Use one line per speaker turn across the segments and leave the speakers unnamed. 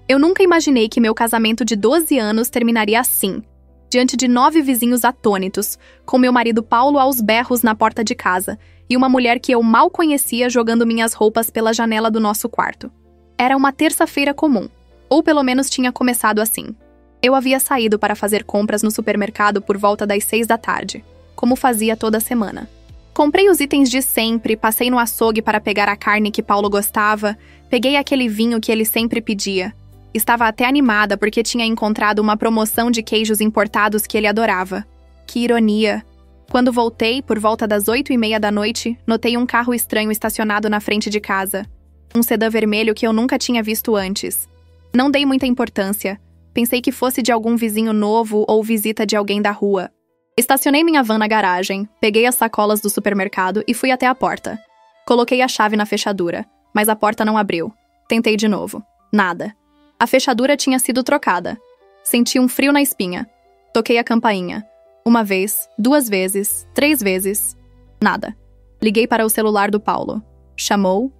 Eu nunca imaginei que meu casamento de 12 anos terminaria assim, diante de 9 vizinhos atônitos, com meu marido Paulo aos berros na porta de casa e uma mulher que eu mal conhecia jogando minhas roupas pela janela do nosso quarto. Era uma terça-feira comum, ou pelo menos tinha começado assim. Eu havia saído para fazer compras no supermercado por volta das 6 da tarde, como fazia toda semana. Comprei os itens de sempre, passei no açougue para pegar a carne que Paulo gostava, peguei aquele vinho que ele sempre pedia. Estava até animada porque tinha encontrado uma promoção de queijos importados que ele adorava. Que ironia! Quando voltei, por volta das 8h30 da noite, notei um carro estranho estacionado na frente de casa. Um sedã vermelho que eu nunca tinha visto antes. Não dei muita importância. Pensei que fosse de algum vizinho novo ou visita de alguém da rua. Estacionei minha van na garagem, peguei as sacolas do supermercado e fui até a porta. Coloquei a chave na fechadura, mas a porta não abriu. Tentei de novo. Nada. A fechadura tinha sido trocada. Senti um frio na espinha. Toquei a campainha. 1 vez, 2 vezes, 3 vezes. Nada. Liguei para o celular do Paulo. Chamou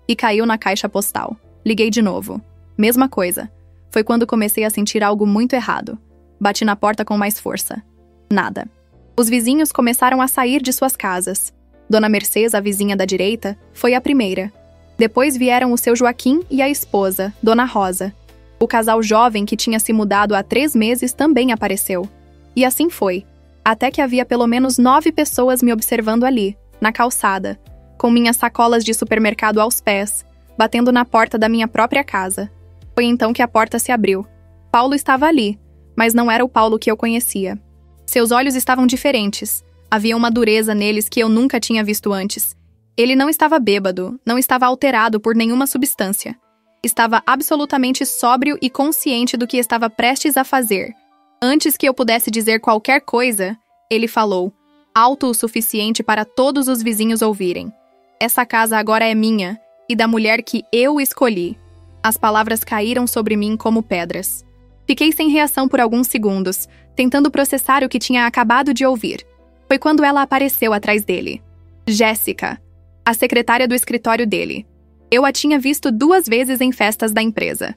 e caiu na caixa postal. Liguei de novo. Mesma coisa. Foi quando comecei a sentir algo muito errado. Bati na porta com mais força. Nada. Os vizinhos começaram a sair de suas casas. Dona Mercedes, a vizinha da direita, foi a primeira. Depois vieram o seu Joaquim e a esposa, Dona Rosa. O casal jovem que tinha se mudado há 3 meses também apareceu. E assim foi, até que havia pelo menos 9 pessoas me observando ali, na calçada, com minhas sacolas de supermercado aos pés, batendo na porta da minha própria casa. Foi então que a porta se abriu. Paulo estava ali, mas não era o Paulo que eu conhecia. Seus olhos estavam diferentes. Havia uma dureza neles que eu nunca tinha visto antes. Ele não estava bêbado, não estava alterado por nenhuma substância. Estava absolutamente sóbrio e consciente do que estava prestes a fazer. Antes que eu pudesse dizer qualquer coisa, ele falou, alto o suficiente para todos os vizinhos ouvirem. Essa casa agora é minha e da mulher que eu escolhi. As palavras caíram sobre mim como pedras. Fiquei sem reação por alguns segundos, tentando processar o que tinha acabado de ouvir. Foi quando ela apareceu atrás dele. Jéssica, a secretária do escritório dele. Eu a tinha visto 2 vezes em festas da empresa.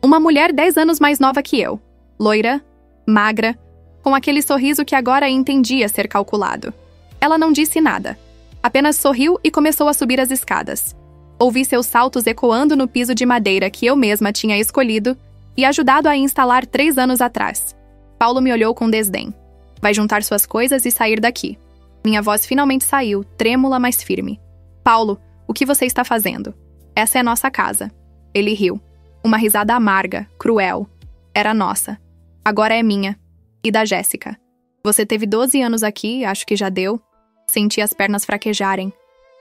Uma mulher 10 anos mais nova que eu. Loira, magra, com aquele sorriso que agora entendia ser calculado. Ela não disse nada. Apenas sorriu e começou a subir as escadas. Ouvi seus saltos ecoando no piso de madeira que eu mesma tinha escolhido e ajudado a instalar 3 anos atrás. Paulo me olhou com desdém. Vai juntar suas coisas e sair daqui. Minha voz finalmente saiu, trêmula, mas firme. Paulo, o que você está fazendo? Essa é nossa casa. Ele riu. Uma risada amarga, cruel. Era nossa. Agora é minha. E da Jéssica. Você teve 12 anos aqui, acho que já deu. Senti as pernas fraquejarem.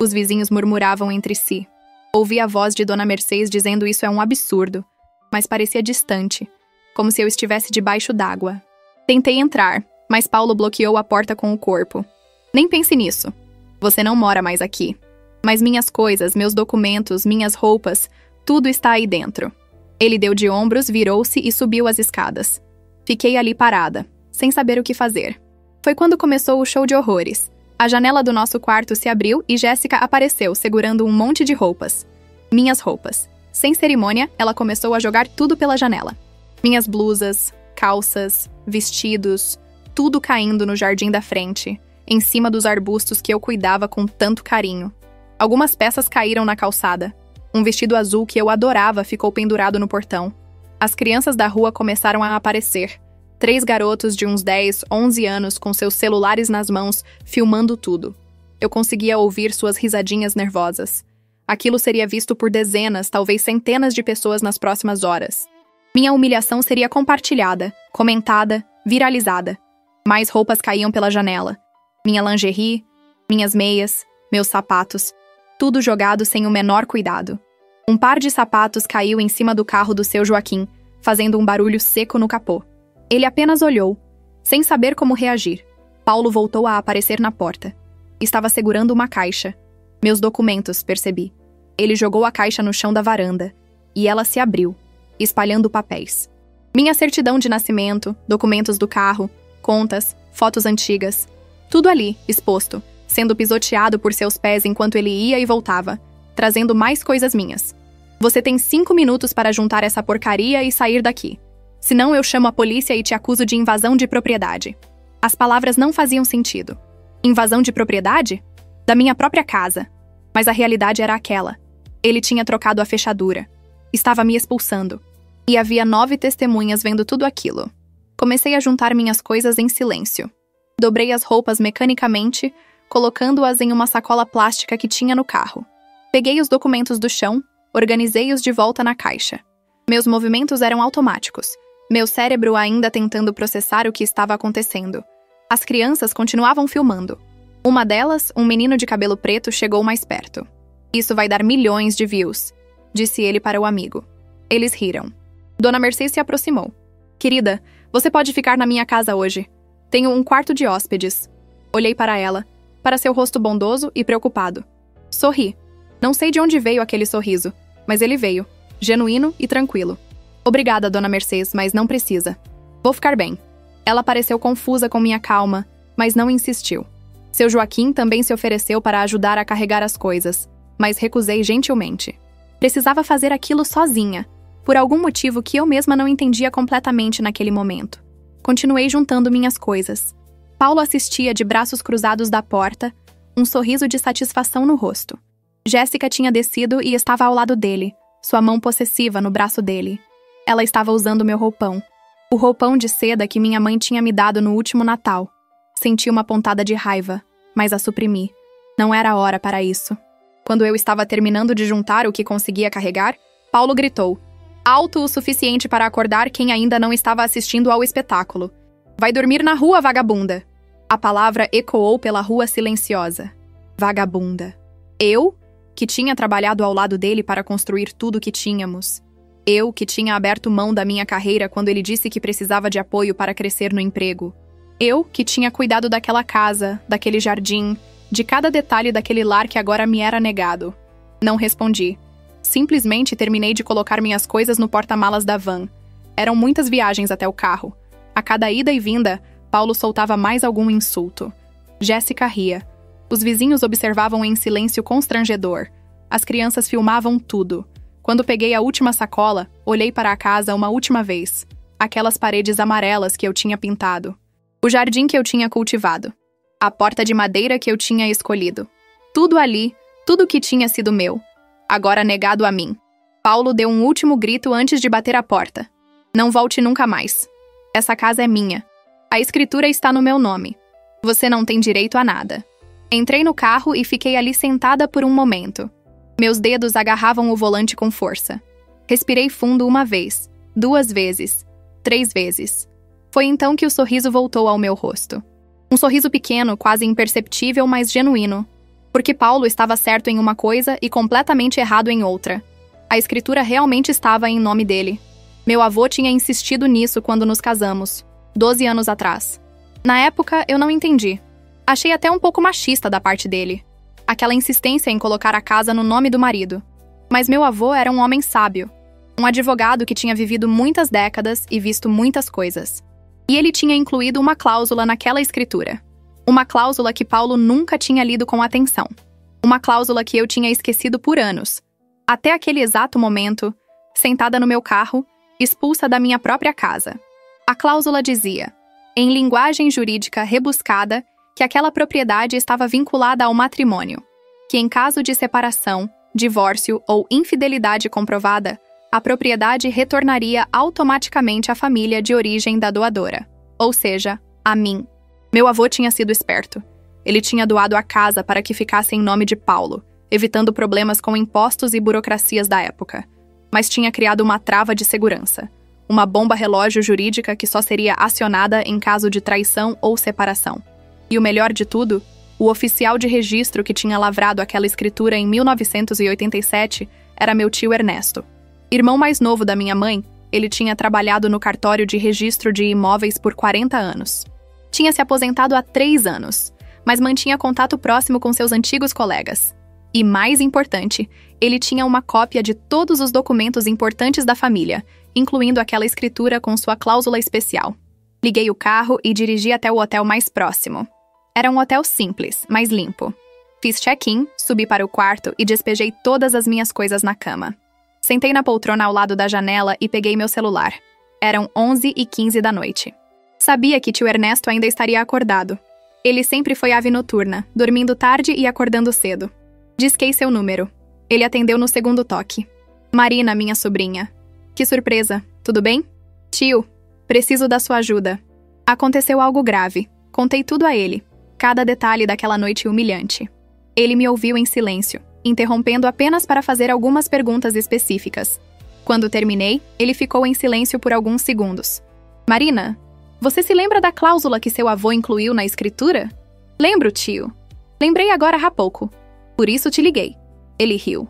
Os vizinhos murmuravam entre si. Ouvi a voz de Dona Mercedes dizendo isso é um absurdo, mas parecia distante, como se eu estivesse debaixo d'água. Tentei entrar, mas Paulo bloqueou a porta com o corpo. Nem pense nisso. Você não mora mais aqui. Mas minhas coisas, meus documentos, minhas roupas, tudo está aí dentro. Ele deu de ombros, virou-se e subiu as escadas. Fiquei ali parada, sem saber o que fazer. Foi quando começou o show de horrores. A janela do nosso quarto se abriu e Jéssica apareceu, segurando um monte de roupas. Minhas roupas. Sem cerimônia, ela começou a jogar tudo pela janela. Minhas blusas, calças, vestidos, tudo caindo no jardim da frente, em cima dos arbustos que eu cuidava com tanto carinho. Algumas peças caíram na calçada. Um vestido azul que eu adorava ficou pendurado no portão. As crianças da rua começaram a aparecer. 3 garotos de uns 10, 11 anos com seus celulares nas mãos, filmando tudo. Eu conseguia ouvir suas risadinhas nervosas. Aquilo seria visto por dezenas, talvez centenas de pessoas nas próximas horas. Minha humilhação seria compartilhada, comentada, viralizada. Mais roupas caíam pela janela. Minha lingerie, minhas meias, meus sapatos, tudo jogado sem o menor cuidado. Um par de sapatos caiu em cima do carro do seu Joaquim, fazendo um barulho seco no capô. Ele apenas olhou, sem saber como reagir. Paulo voltou a aparecer na porta. Estava segurando uma caixa. Meus documentos, percebi. Ele jogou a caixa no chão da varanda, e ela se abriu, espalhando papéis. Minha certidão de nascimento, documentos do carro, contas, fotos antigas. Tudo ali, exposto, sendo pisoteado por seus pés enquanto ele ia e voltava, trazendo mais coisas minhas. Você tem 5 minutos para juntar essa porcaria e sair daqui. Senão eu chamo a polícia e te acuso de invasão de propriedade. As palavras não faziam sentido. Invasão de propriedade? Da minha própria casa. Mas a realidade era aquela. Ele tinha trocado a fechadura. Estava me expulsando. E havia 9 testemunhas vendo tudo aquilo. Comecei a juntar minhas coisas em silêncio. Dobrei as roupas mecanicamente, colocando-as em uma sacola plástica que tinha no carro. Peguei os documentos do chão, organizei-os de volta na caixa. Meus movimentos eram automáticos. Meu cérebro ainda tentando processar o que estava acontecendo. As crianças continuavam filmando. Uma delas, um menino de cabelo preto, chegou mais perto. Isso vai dar milhões de views, disse ele para o amigo. Eles riram. Dona Mercedes se aproximou. Querida, você pode ficar na minha casa hoje. Tenho um quarto de hóspedes. Olhei para ela, para seu rosto bondoso e preocupado. Sorri. Não sei de onde veio aquele sorriso, mas ele veio, genuíno e tranquilo. Obrigada, Dona Mercedes, mas não precisa. Vou ficar bem. Ela pareceu confusa com minha calma, mas não insistiu. Seu Joaquim também se ofereceu para ajudar a carregar as coisas, mas recusei gentilmente. Precisava fazer aquilo sozinha, por algum motivo que eu mesma não entendia completamente naquele momento. Continuei juntando minhas coisas. Paulo assistia de braços cruzados da porta, um sorriso de satisfação no rosto. Jéssica tinha descido e estava ao lado dele, sua mão possessiva no braço dele. Ela estava usando meu roupão. O roupão de seda que minha mãe tinha me dado no último Natal. Senti uma pontada de raiva, mas a suprimi. Não era a hora para isso. Quando eu estava terminando de juntar o que conseguia carregar, Paulo gritou. Alto o suficiente para acordar quem ainda não estava assistindo ao espetáculo. Vai dormir na rua, vagabunda. A palavra ecoou pela rua silenciosa. Vagabunda. Eu, que tinha trabalhado ao lado dele para construir tudo o que tínhamos. Eu, que tinha aberto mão da minha carreira quando ele disse que precisava de apoio para crescer no emprego. Eu, que tinha cuidado daquela casa, daquele jardim, de cada detalhe daquele lar que agora me era negado. Não respondi. Simplesmente terminei de colocar minhas coisas no porta-malas da van. Eram muitas viagens até o carro. A cada ida e vinda, Paulo soltava mais algum insulto. Jéssica ria. Os vizinhos observavam em silêncio constrangedor. As crianças filmavam tudo. Quando peguei a última sacola, olhei para a casa uma última vez. Aquelas paredes amarelas que eu tinha pintado. O jardim que eu tinha cultivado. A porta de madeira que eu tinha escolhido. Tudo ali, tudo que tinha sido meu. Agora negado a mim. Paulo deu um último grito antes de bater a porta. Não volte nunca mais. Essa casa é minha. A escritura está no meu nome. Você não tem direito a nada. Entrei no carro e fiquei ali sentada por um momento. Meus dedos agarravam o volante com força. Respirei fundo uma vez, 2 vezes, 3 vezes. Foi então que o sorriso voltou ao meu rosto. Um sorriso pequeno, quase imperceptível, mas genuíno. Porque Paulo estava certo em uma coisa e completamente errado em outra. A escritura realmente estava em nome dele. Meu avô tinha insistido nisso quando nos casamos, 12 anos atrás. Na época, eu não entendi. Achei até um pouco machista da parte dele. Aquela insistência em colocar a casa no nome do marido. Mas meu avô era um homem sábio. Um advogado que tinha vivido muitas décadas e visto muitas coisas. E ele tinha incluído uma cláusula naquela escritura. Uma cláusula que Paulo nunca tinha lido com atenção. Uma cláusula que eu tinha esquecido por anos. Até aquele exato momento, sentada no meu carro, expulsa da minha própria casa. A cláusula dizia, em linguagem jurídica rebuscada, que aquela propriedade estava vinculada ao matrimônio, que em caso de separação, divórcio ou infidelidade comprovada, a propriedade retornaria automaticamente à família de origem da doadora, ou seja, a mim. Meu avô tinha sido esperto. Ele tinha doado a casa para que ficasse em nome de Paulo, evitando problemas com impostos e burocracias da época. Mas tinha criado uma trava de segurança, uma bomba relógio jurídica que só seria acionada em caso de traição ou separação. E o melhor de tudo, o oficial de registro que tinha lavrado aquela escritura em 1987 era meu tio Ernesto. Irmão mais novo da minha mãe, ele tinha trabalhado no cartório de registro de imóveis por 40 anos. Tinha se aposentado há 3 anos, mas mantinha contato próximo com seus antigos colegas. E, mais importante, ele tinha uma cópia de todos os documentos importantes da família, incluindo aquela escritura com sua cláusula especial. Liguei o carro e dirigi até o hotel mais próximo. Era um hotel simples, mas limpo. Fiz check-in, subi para o quarto e despejei todas as minhas coisas na cama. Sentei na poltrona ao lado da janela e peguei meu celular. Eram 11h15 da noite. Sabia que tio Ernesto ainda estaria acordado. Ele sempre foi ave noturna, dormindo tarde e acordando cedo. Disquei seu número. Ele atendeu no segundo toque. Marina, minha sobrinha. Que surpresa, tudo bem? Tio, preciso da sua ajuda. Aconteceu algo grave. Contei tudo a ele. Cada detalhe daquela noite humilhante. Ele me ouviu em silêncio, interrompendo apenas para fazer algumas perguntas específicas. Quando terminei, ele ficou em silêncio por alguns segundos. Marina, você se lembra da cláusula que seu avô incluiu na escritura? Lembro, tio. Lembrei agora há pouco. Por isso te liguei. Ele riu.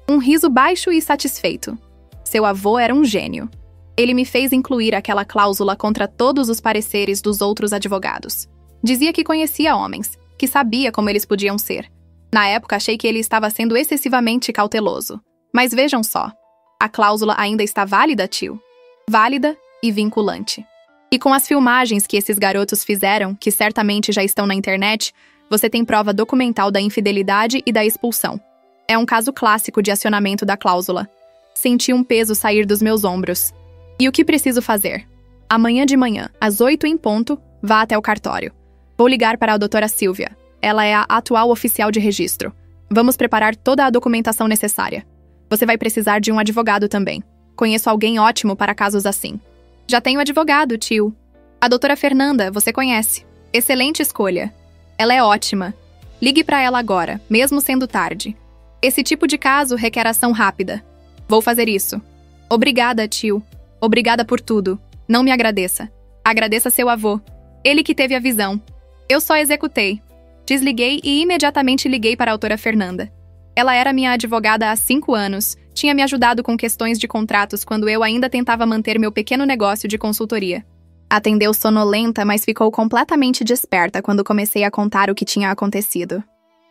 Um riso baixo e satisfeito. Seu avô era um gênio. Ele me fez incluir aquela cláusula contra todos os pareceres dos outros advogados. Dizia que conhecia homens, que sabia como eles podiam ser. Na época, achei que ele estava sendo excessivamente cauteloso. Mas vejam só. A cláusula ainda está válida, tio? Válida e vinculante. E com as filmagens que esses garotos fizeram, que certamente já estão na internet, você tem prova documental da infidelidade e da expulsão. É um caso clássico de acionamento da cláusula. Senti um peso sair dos meus ombros. E o que preciso fazer? Amanhã de manhã, às 8 em ponto, vá até o cartório. Vou ligar para a doutora Silvia. Ela é a atual oficial de registro. Vamos preparar toda a documentação necessária. Você vai precisar de um advogado também. Conheço alguém ótimo para casos assim. Já tenho advogado, tio. A doutora Fernanda, você conhece. Excelente escolha. Ela é ótima. Ligue para ela agora, mesmo sendo tarde. Esse tipo de caso requer ação rápida. Vou fazer isso. Obrigada, tio. Obrigada por tudo. Não me agradeça. Agradeça seu avô. Ele que teve a visão. Eu só executei. Desliguei e imediatamente liguei para a doutora Fernanda. Ela era minha advogada há 5 anos, tinha me ajudado com questões de contratos quando eu ainda tentava manter meu pequeno negócio de consultoria. Atendeu sonolenta, mas ficou completamente desperta quando comecei a contar o que tinha acontecido.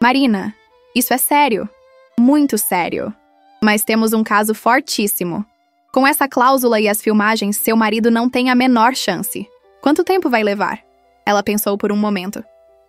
Marina, isso é sério. Muito sério. Mas temos um caso fortíssimo. Com essa cláusula e as filmagens, seu marido não tem a menor chance. Quanto tempo vai levar? Ela pensou por um momento.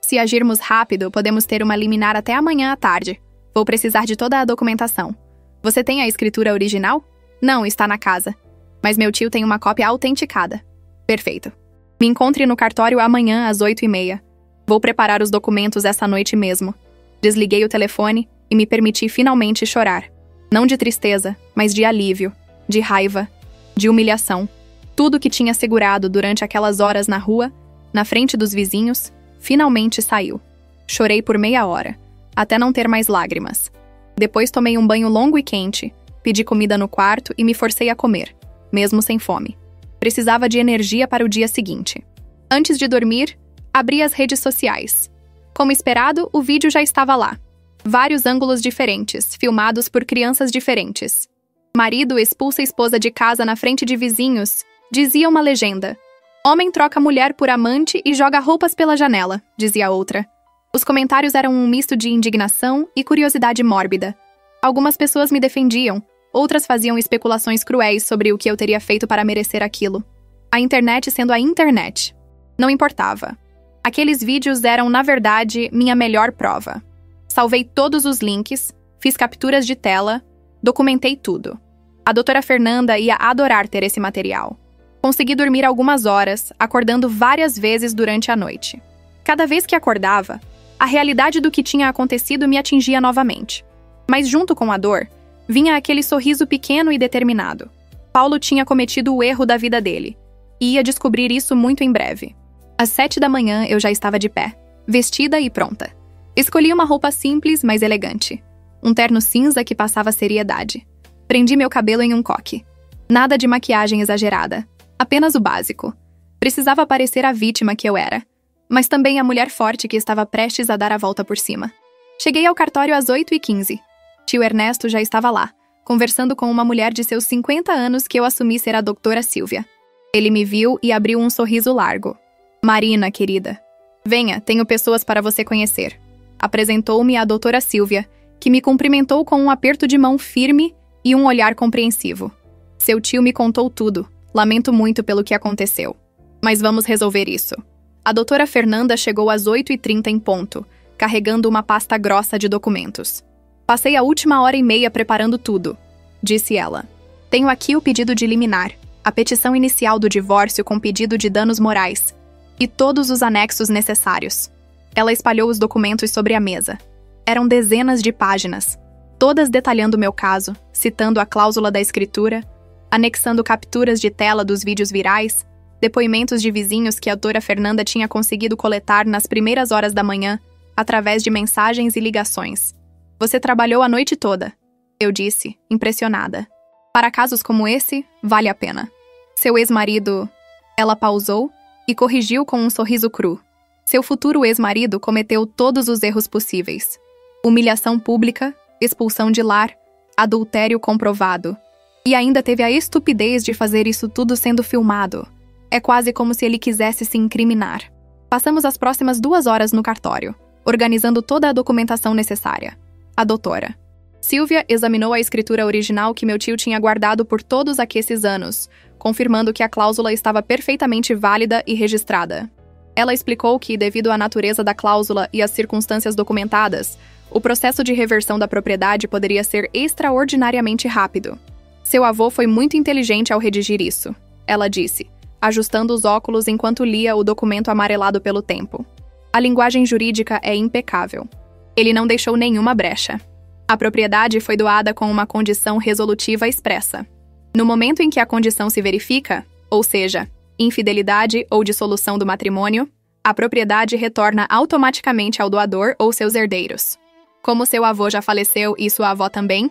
Se agirmos rápido, podemos ter uma liminar até amanhã à tarde. Vou precisar de toda a documentação. Você tem a escritura original? Não, está na casa. Mas meu tio tem uma cópia autenticada. Perfeito. Me encontre no cartório amanhã às 8h30. Vou preparar os documentos essa noite mesmo. Desliguei o telefone e me permiti finalmente chorar. Não de tristeza, mas de alívio, de raiva, de humilhação. Tudo que tinha segurado durante aquelas horas na rua, na frente dos vizinhos, finalmente saiu. Chorei por meia hora, até não ter mais lágrimas. Depois tomei um banho longo e quente, pedi comida no quarto e me forcei a comer, mesmo sem fome. Precisava de energia para o dia seguinte. Antes de dormir, abri as redes sociais. Como esperado, o vídeo já estava lá. Vários ângulos diferentes, filmados por crianças diferentes. Marido expulsa esposa de casa na frente de vizinhos, dizia uma legenda. Homem troca mulher por amante e joga roupas pela janela, dizia outra. Os comentários eram um misto de indignação e curiosidade mórbida. Algumas pessoas me defendiam, outras faziam especulações cruéis sobre o que eu teria feito para merecer aquilo. A internet sendo a internet. Não importava. Aqueles vídeos eram, na verdade, minha melhor prova. Salvei todos os links, fiz capturas de tela, documentei tudo. A doutora Fernanda ia adorar ter esse material. Consegui dormir algumas horas, acordando várias vezes durante a noite. Cada vez que acordava, a realidade do que tinha acontecido me atingia novamente. Mas junto com a dor, vinha aquele sorriso pequeno e determinado. Paulo tinha cometido o erro da vida dele, e ia descobrir isso muito em breve. Às 7 da manhã eu já estava de pé, vestida e pronta. Escolhi uma roupa simples, mas elegante. Um terno cinza que passava seriedade. Prendi meu cabelo em um coque. Nada de maquiagem exagerada. Apenas o básico. Precisava parecer a vítima que eu era, mas também a mulher forte que estava prestes a dar a volta por cima. Cheguei ao cartório às 8h15. Tio Ernesto já estava lá, conversando com uma mulher de seus 50 anos que eu assumi ser a doutora Silvia. Ele me viu e abriu um sorriso largo. Marina, querida. Venha, tenho pessoas para você conhecer. Apresentou-me a doutora Silvia, que me cumprimentou com um aperto de mão firme e um olhar compreensivo. Seu tio me contou tudo. Lamento muito pelo que aconteceu. Mas vamos resolver isso. A doutora Fernanda chegou às 8h30 em ponto, carregando uma pasta grossa de documentos. Passei a última hora e meia preparando tudo. disse ela. Tenho aqui o pedido de liminar, a petição inicial do divórcio com pedido de danos morais e todos os anexos necessários. Ela espalhou os documentos sobre a mesa. Eram dezenas de páginas, todas detalhando meu caso, citando a cláusula da escritura, anexando capturas de tela dos vídeos virais, depoimentos de vizinhos que a doutora Fernanda tinha conseguido coletar nas primeiras horas da manhã, através de mensagens e ligações. Você trabalhou a noite toda, eu disse, impressionada. Para casos como esse, vale a pena. Seu ex-marido... Ela pausou e corrigiu com um sorriso cru. Seu futuro ex-marido cometeu todos os erros possíveis. Humilhação pública, expulsão de lar, adultério comprovado. E ainda teve a estupidez de fazer isso tudo sendo filmado. É quase como se ele quisesse se incriminar. Passamos as próximas 2 horas no cartório, organizando toda a documentação necessária. A doutora Silvia examinou a escritura original que meu tio tinha guardado por todos aqueles anos, confirmando que a cláusula estava perfeitamente válida e registrada. Ela explicou que, devido à natureza da cláusula e às circunstâncias documentadas, o processo de reversão da propriedade poderia ser extraordinariamente rápido. Seu avô foi muito inteligente ao redigir isso, ela disse, ajustando os óculos enquanto lia o documento amarelado pelo tempo. A linguagem jurídica é impecável. Ele não deixou nenhuma brecha. A propriedade foi doada com uma condição resolutiva expressa. No momento em que a condição se verifica, ou seja, infidelidade ou dissolução do matrimônio, a propriedade retorna automaticamente ao doador ou seus herdeiros. Como seu avô já faleceu e sua avó também,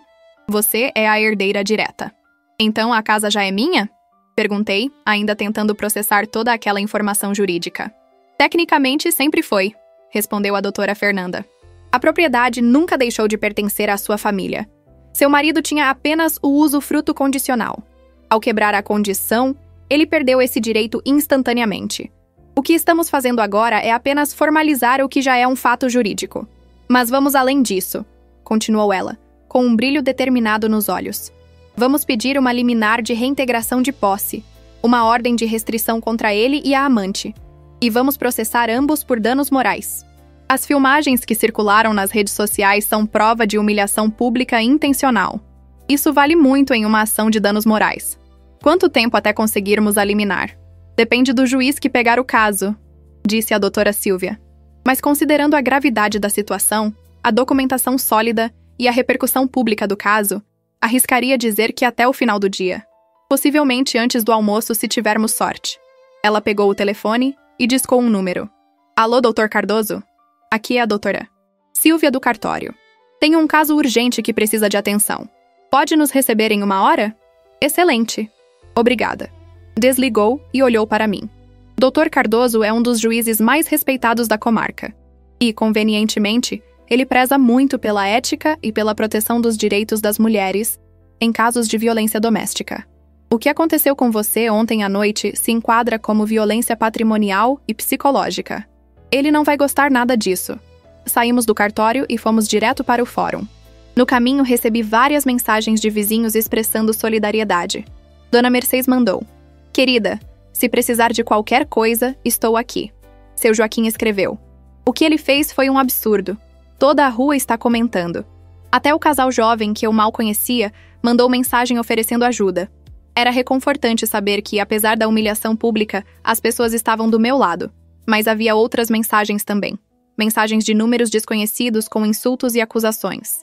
você é a herdeira direta. Então a casa já é minha? Perguntei, ainda tentando processar toda aquela informação jurídica. Tecnicamente, sempre foi, respondeu a doutora Fernanda. A propriedade nunca deixou de pertencer à sua família. Seu marido tinha apenas o usufruto condicional. Ao quebrar a condição, ele perdeu esse direito instantaneamente. O que estamos fazendo agora é apenas formalizar o que já é um fato jurídico. Mas vamos além disso, continuou ela, com um brilho determinado nos olhos. Vamos pedir uma liminar de reintegração de posse, uma ordem de restrição contra ele e a amante. E vamos processar ambos por danos morais. As filmagens que circularam nas redes sociais são prova de humilhação pública intencional. Isso vale muito em uma ação de danos morais. Quanto tempo até conseguirmos a liminar? Depende do juiz que pegar o caso, disse a doutora Silvia. Mas considerando a gravidade da situação, a documentação sólida e a repercussão pública do caso, arriscaria dizer que até o final do dia. Possivelmente antes do almoço, se tivermos sorte. Ela pegou o telefone e discou um número. Alô, doutor Cardoso? Aqui é a doutora Silvia do cartório. Tenho um caso urgente que precisa de atenção. Pode nos receber em 1 hora? Excelente. Obrigada. Desligou e olhou para mim. Dr. Cardoso é um dos juízes mais respeitados da comarca. E, convenientemente, ele preza muito pela ética e pela proteção dos direitos das mulheres em casos de violência doméstica. O que aconteceu com você ontem à noite se enquadra como violência patrimonial e psicológica. Ele não vai gostar nada disso. Saímos do cartório e fomos direto para o fórum. No caminho, recebi várias mensagens de vizinhos expressando solidariedade. Dona Mercedes mandou: Querida, se precisar de qualquer coisa, estou aqui. Seu Joaquim escreveu: O que ele fez foi um absurdo. Toda a rua está comentando. Até o casal jovem, que eu mal conhecia, mandou mensagem oferecendo ajuda. Era reconfortante saber que, apesar da humilhação pública, as pessoas estavam do meu lado. Mas havia outras mensagens também. Mensagens de números desconhecidos com insultos e acusações.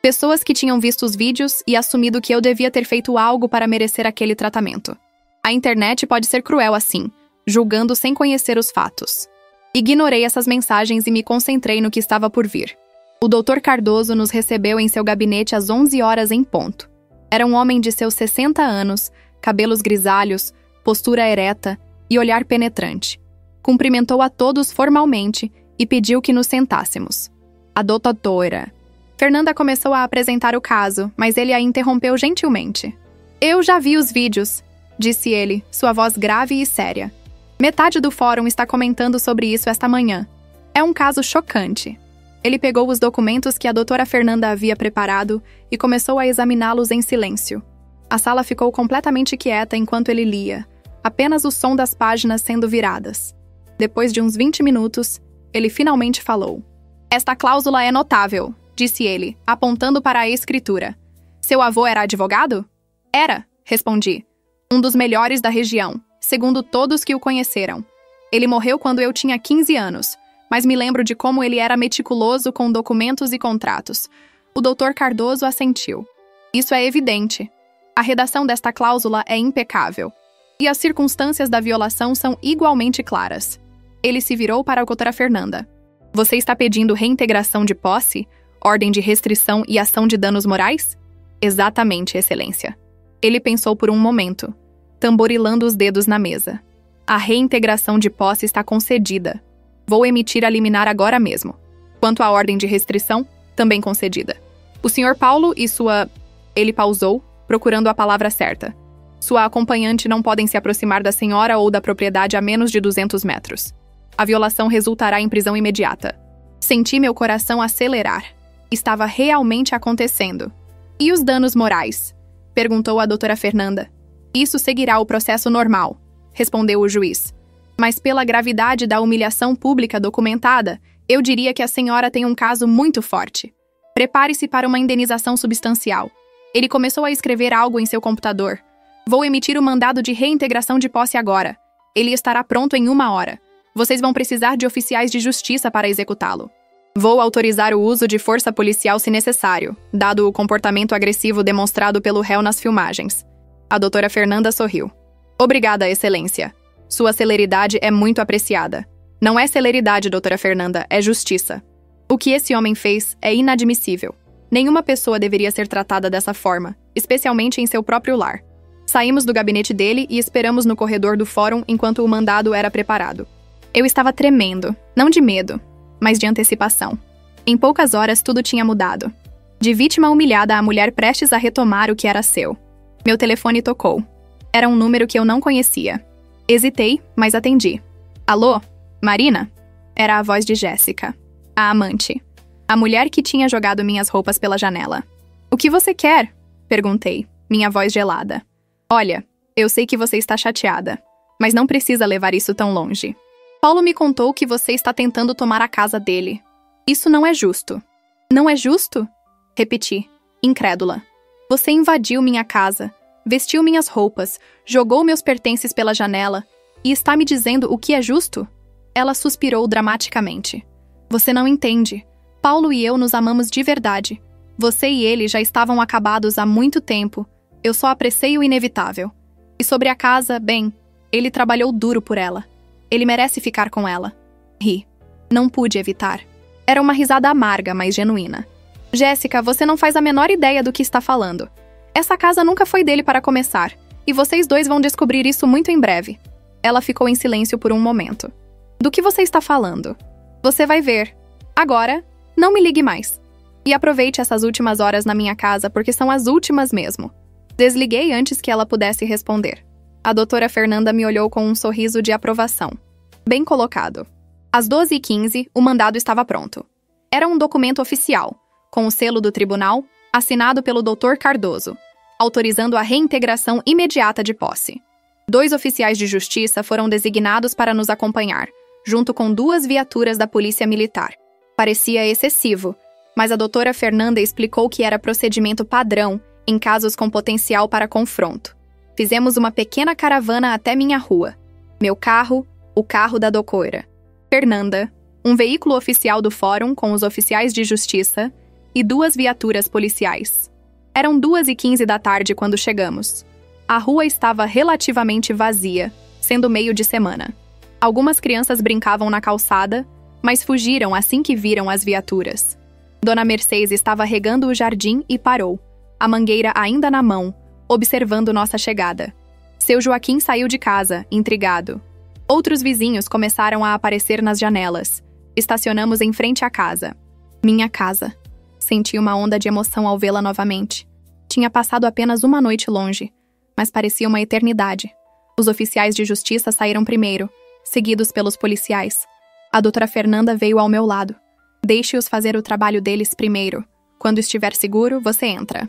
Pessoas que tinham visto os vídeos e assumido que eu devia ter feito algo para merecer aquele tratamento. A internet pode ser cruel assim, julgando sem conhecer os fatos. Ignorei essas mensagens e me concentrei no que estava por vir. O Dr. Cardoso nos recebeu em seu gabinete às 11 horas em ponto. Era um homem de seus 60 anos, cabelos grisalhos, postura ereta e olhar penetrante. Cumprimentou a todos formalmente e pediu que nos sentássemos. A doutora Fernanda começou a apresentar o caso, mas ele a interrompeu gentilmente. Eu já vi os vídeos, disse ele, sua voz grave e séria. Metade do fórum está comentando sobre isso esta manhã. É um caso chocante. Ele pegou os documentos que a doutora Fernanda havia preparado e começou a examiná-los em silêncio. A sala ficou completamente quieta enquanto ele lia, apenas o som das páginas sendo viradas. Depois de uns 20 minutos, ele finalmente falou. Esta cláusula é notável, disse ele, apontando para a escritura. Seu avô era advogado? Era, respondi. Um dos melhores da região, segundo todos que o conheceram. Ele morreu quando eu tinha 15 anos, mas me lembro de como ele era meticuloso com documentos e contratos. O Dr. Cardoso assentiu. Isso é evidente. A redação desta cláusula é impecável. E as circunstâncias da violação são igualmente claras. Ele se virou para a doutora Fernanda. Você está pedindo reintegração de posse, ordem de restrição e ação de danos morais? Exatamente, Excelência. Ele pensou por um momento, tamborilando os dedos na mesa. A reintegração de posse está concedida. Vou emitir a liminar agora mesmo. Quanto à ordem de restrição, também concedida. O Sr. Paulo e sua... Ele pausou, procurando a palavra certa. Sua acompanhante não podem se aproximar da senhora ou da propriedade a menos de 200 metros. A violação resultará em prisão imediata. Senti meu coração acelerar. Estava realmente acontecendo. E os danos morais? Perguntou a doutora Fernanda. Isso seguirá o processo normal, respondeu o juiz. Mas pela gravidade da humilhação pública documentada, eu diria que a senhora tem um caso muito forte. Prepare-se para uma indenização substancial. Ele começou a escrever algo em seu computador. Vou emitir o mandado de reintegração de posse agora. Ele estará pronto em 1 hora. Vocês vão precisar de oficiais de justiça para executá-lo. Vou autorizar o uso de força policial se necessário, dado o comportamento agressivo demonstrado pelo réu nas filmagens. A doutora Fernanda sorriu. Obrigada, Excelência. Sua celeridade é muito apreciada. Não é celeridade, doutora Fernanda, é justiça. O que esse homem fez é inadmissível. Nenhuma pessoa deveria ser tratada dessa forma, especialmente em seu próprio lar. Saímos do gabinete dele e esperamos no corredor do fórum enquanto o mandado era preparado. Eu estava tremendo, não de medo, mas de antecipação. Em poucas horas tudo tinha mudado. De vítima humilhada a mulher prestes a retomar o que era seu. Meu telefone tocou. Era um número que eu não conhecia. Hesitei, mas atendi. Alô? Marina? Era a voz de Jéssica, a amante. A mulher que tinha jogado minhas roupas pela janela. O que você quer? Perguntei, minha voz gelada. Olha, eu sei que você está chateada, mas não precisa levar isso tão longe. Paulo me contou que você está tentando tomar a casa dele. Isso não é justo. Não é justo? Repeti, incrédula. Você invadiu minha casa, vestiu minhas roupas, jogou meus pertences pela janela e está me dizendo o que é justo? Ela suspirou dramaticamente. Você não entende. Paulo e eu nos amamos de verdade. Você e ele já estavam acabados há muito tempo. Eu só apressei o inevitável. E sobre a casa, bem, ele trabalhou duro por ela. Ele merece ficar com ela. Ri. Não pude evitar. Era uma risada amarga, mas genuína. Jéssica, você não faz a menor ideia do que está falando. Essa casa nunca foi dele para começar, e vocês dois vão descobrir isso muito em breve. Ela ficou em silêncio por um momento. Do que você está falando? Você vai ver. Agora, não me ligue mais. E aproveite essas últimas horas na minha casa, porque são as últimas mesmo. Desliguei antes que ela pudesse responder. A doutora Fernanda me olhou com um sorriso de aprovação. Bem colocado. Às 12h15, o mandado estava pronto. Era um documento oficial, com o selo do tribunal, assinado pelo Dr. Cardoso, autorizando a reintegração imediata de posse. 2 oficiais de justiça foram designados para nos acompanhar, junto com 2 viaturas da Polícia Militar. Parecia excessivo, mas a doutora Fernanda explicou que era procedimento padrão em casos com potencial para confronto. Fizemos uma pequena caravana até minha rua. Meu carro, o carro da doutora Fernanda, um veículo oficial do fórum com os oficiais de justiça e 2 viaturas policiais. Eram 2h15 da tarde quando chegamos. A rua estava relativamente vazia, sendo meio de semana. Algumas crianças brincavam na calçada, mas fugiram assim que viram as viaturas. Dona Mercedes estava regando o jardim e parou, a mangueira ainda na mão, observando nossa chegada. Seu Joaquim saiu de casa, intrigado. Outros vizinhos começaram a aparecer nas janelas. Estacionamos em frente à casa. Minha casa. Senti uma onda de emoção ao vê-la novamente. Tinha passado apenas uma noite longe, mas parecia uma eternidade. Os oficiais de justiça saíram primeiro, seguidos pelos policiais. A doutora Fernanda veio ao meu lado. Deixe-os fazer o trabalho deles primeiro. Quando estiver seguro, você entra.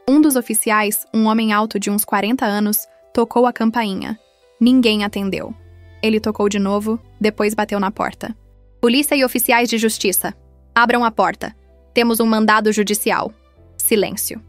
Um dos oficiais, um homem alto de uns 40 anos, tocou a campainha. Ninguém atendeu. Ele tocou de novo, depois bateu na porta. Polícia e oficiais de justiça. Abram a porta. Temos um mandado judicial. Silêncio.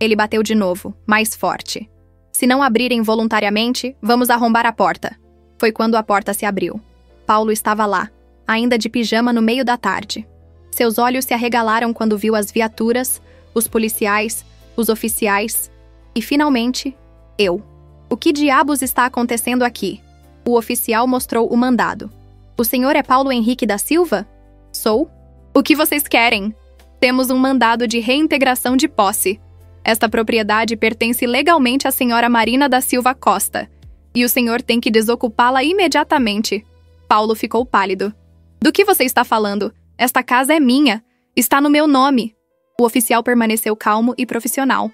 Ele bateu de novo, mais forte. Se não abrirem voluntariamente, vamos arrombar a porta. Foi quando a porta se abriu. Paulo estava lá, ainda de pijama no meio da tarde. Seus olhos se arregalaram quando viu as viaturas, os policiais, os oficiais e, finalmente, eu. O que diabos está acontecendo aqui? O oficial mostrou o mandado. O senhor é Paulo Henrique da Silva? Sou. O que vocês querem? Temos um mandado de reintegração de posse. Esta propriedade pertence legalmente à senhora Marina da Silva Costa, e o senhor tem que desocupá-la imediatamente. Paulo ficou pálido. Do que você está falando? Esta casa é minha. Está no meu nome. O oficial permaneceu calmo e profissional.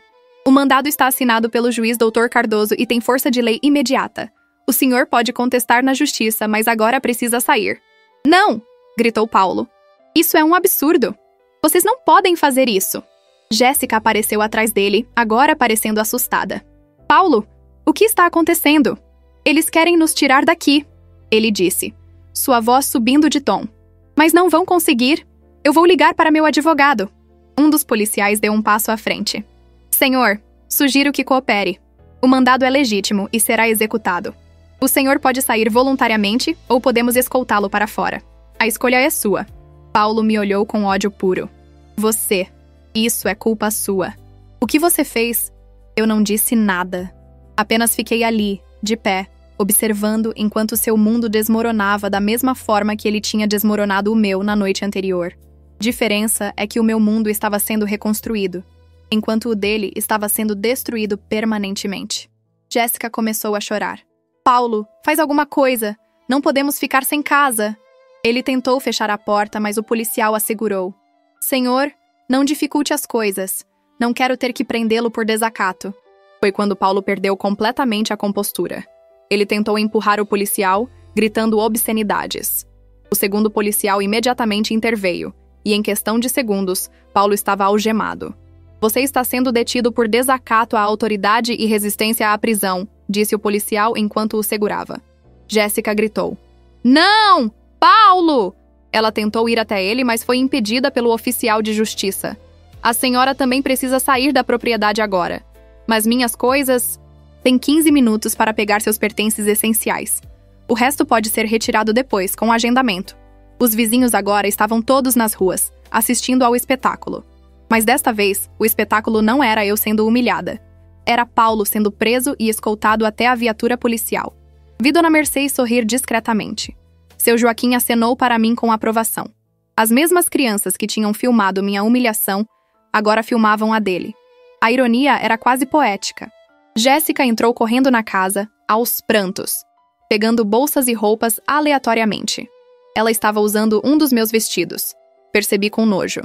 O mandado está assinado pelo juiz Dr. Cardoso e tem força de lei imediata. O senhor pode contestar na justiça, mas agora precisa sair. Não! Gritou Paulo. Isso é um absurdo. Vocês não podem fazer isso. Jéssica apareceu atrás dele, agora parecendo assustada. Paulo, o que está acontecendo? Eles querem nos tirar daqui, ele disse, sua voz subindo de tom. Mas não vão conseguir. Eu vou ligar para meu advogado. Um dos policiais deu um passo à frente. Senhor, sugiro que coopere. O mandado é legítimo e será executado. O senhor pode sair voluntariamente ou podemos escoltá-lo para fora. A escolha é sua. Paulo me olhou com ódio puro. Você. Isso é culpa sua. O que você fez? Eu não disse nada. Apenas fiquei ali, de pé, observando enquanto seu mundo desmoronava da mesma forma que ele tinha desmoronado o meu na noite anterior. Diferença é que o meu mundo estava sendo reconstruído, enquanto o dele estava sendo destruído permanentemente. Jéssica começou a chorar. Paulo, faz alguma coisa. Não podemos ficar sem casa. Ele tentou fechar a porta, mas o policial a segurou. Senhor, não dificulte as coisas. Não quero ter que prendê-lo por desacato. Foi quando Paulo perdeu completamente a compostura. Ele tentou empurrar o policial, gritando obscenidades. O segundo policial imediatamente interveio, e em questão de segundos, Paulo estava algemado. Você está sendo detido por desacato à autoridade e resistência à prisão, disse o policial enquanto o segurava. Jéssica gritou. Não! Paulo! Ela tentou ir até ele, mas foi impedida pelo oficial de justiça. A senhora também precisa sair da propriedade agora. Mas minhas coisas... Tem 15 minutos para pegar seus pertences essenciais. O resto pode ser retirado depois, com agendamento. Os vizinhos agora estavam todos nas ruas, assistindo ao espetáculo. Mas desta vez, o espetáculo não era eu sendo humilhada. Era Paulo sendo preso e escoltado até a viatura policial. Vi Dona Mercedes sorrir discretamente. Seu Joaquim acenou para mim com aprovação. As mesmas crianças que tinham filmado minha humilhação, agora filmavam a dele. A ironia era quase poética. Jéssica entrou correndo na casa, aos prantos, pegando bolsas e roupas aleatoriamente. Ela estava usando um dos meus vestidos. Percebi com nojo.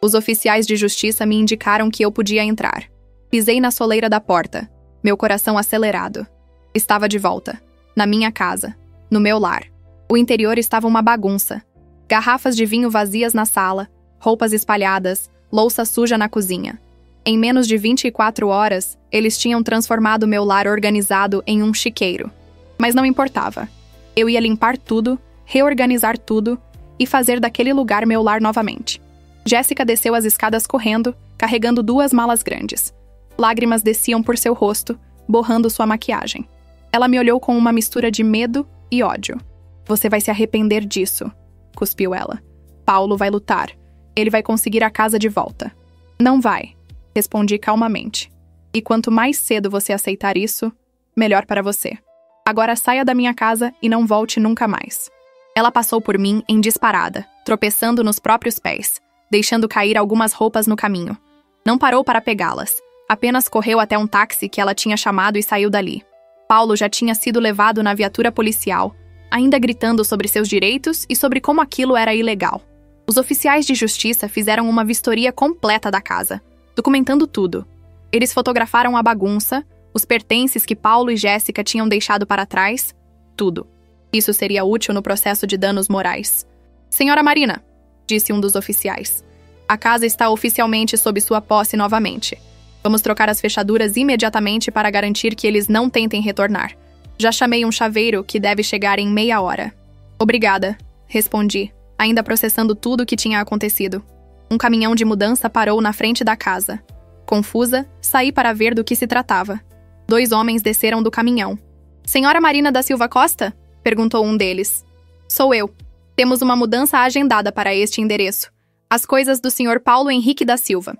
Os oficiais de justiça me indicaram que eu podia entrar. Pisei na soleira da porta, meu coração acelerado. Estava de volta, na minha casa, no meu lar. O interior estava uma bagunça. Garrafas de vinho vazias na sala, roupas espalhadas, louça suja na cozinha. Em menos de 24 horas, eles tinham transformado meu lar organizado em um chiqueiro. Mas não importava. Eu ia limpar tudo, reorganizar tudo e fazer daquele lugar meu lar novamente. Jéssica desceu as escadas correndo, carregando 2 malas grandes. Lágrimas desciam por seu rosto, borrando sua maquiagem. Ela me olhou com uma mistura de medo e ódio. Você vai se arrepender disso, cuspiu ela. Paulo vai lutar. Ele vai conseguir a casa de volta. Não vai, respondi calmamente. E quanto mais cedo você aceitar isso, melhor para você. Agora saia da minha casa e não volte nunca mais. Ela passou por mim em disparada, tropeçando nos próprios pés, deixando cair algumas roupas no caminho. Não parou para pegá-las. Apenas correu até um táxi que ela tinha chamado e saiu dali. Paulo já tinha sido levado na viatura policial, ainda gritando sobre seus direitos e sobre como aquilo era ilegal. Os oficiais de justiça fizeram uma vistoria completa da casa, documentando tudo. Eles fotografaram a bagunça, os pertences que Paulo e Jéssica tinham deixado para trás, tudo. Isso seria útil no processo de danos morais. Senhora Marina, disse um dos oficiais, a casa está oficialmente sob sua posse novamente. Vamos trocar as fechaduras imediatamente para garantir que eles não tentem retornar. Já chamei um chaveiro que deve chegar em meia hora. Obrigada, respondi, ainda processando tudo o que tinha acontecido. Um caminhão de mudança parou na frente da casa. Confusa, saí para ver do que se tratava. 2 homens desceram do caminhão. Senhora Marina da Silva Costa? Perguntou um deles. Sou eu. Temos uma mudança agendada para este endereço. As coisas do Sr. Paulo Henrique da Silva.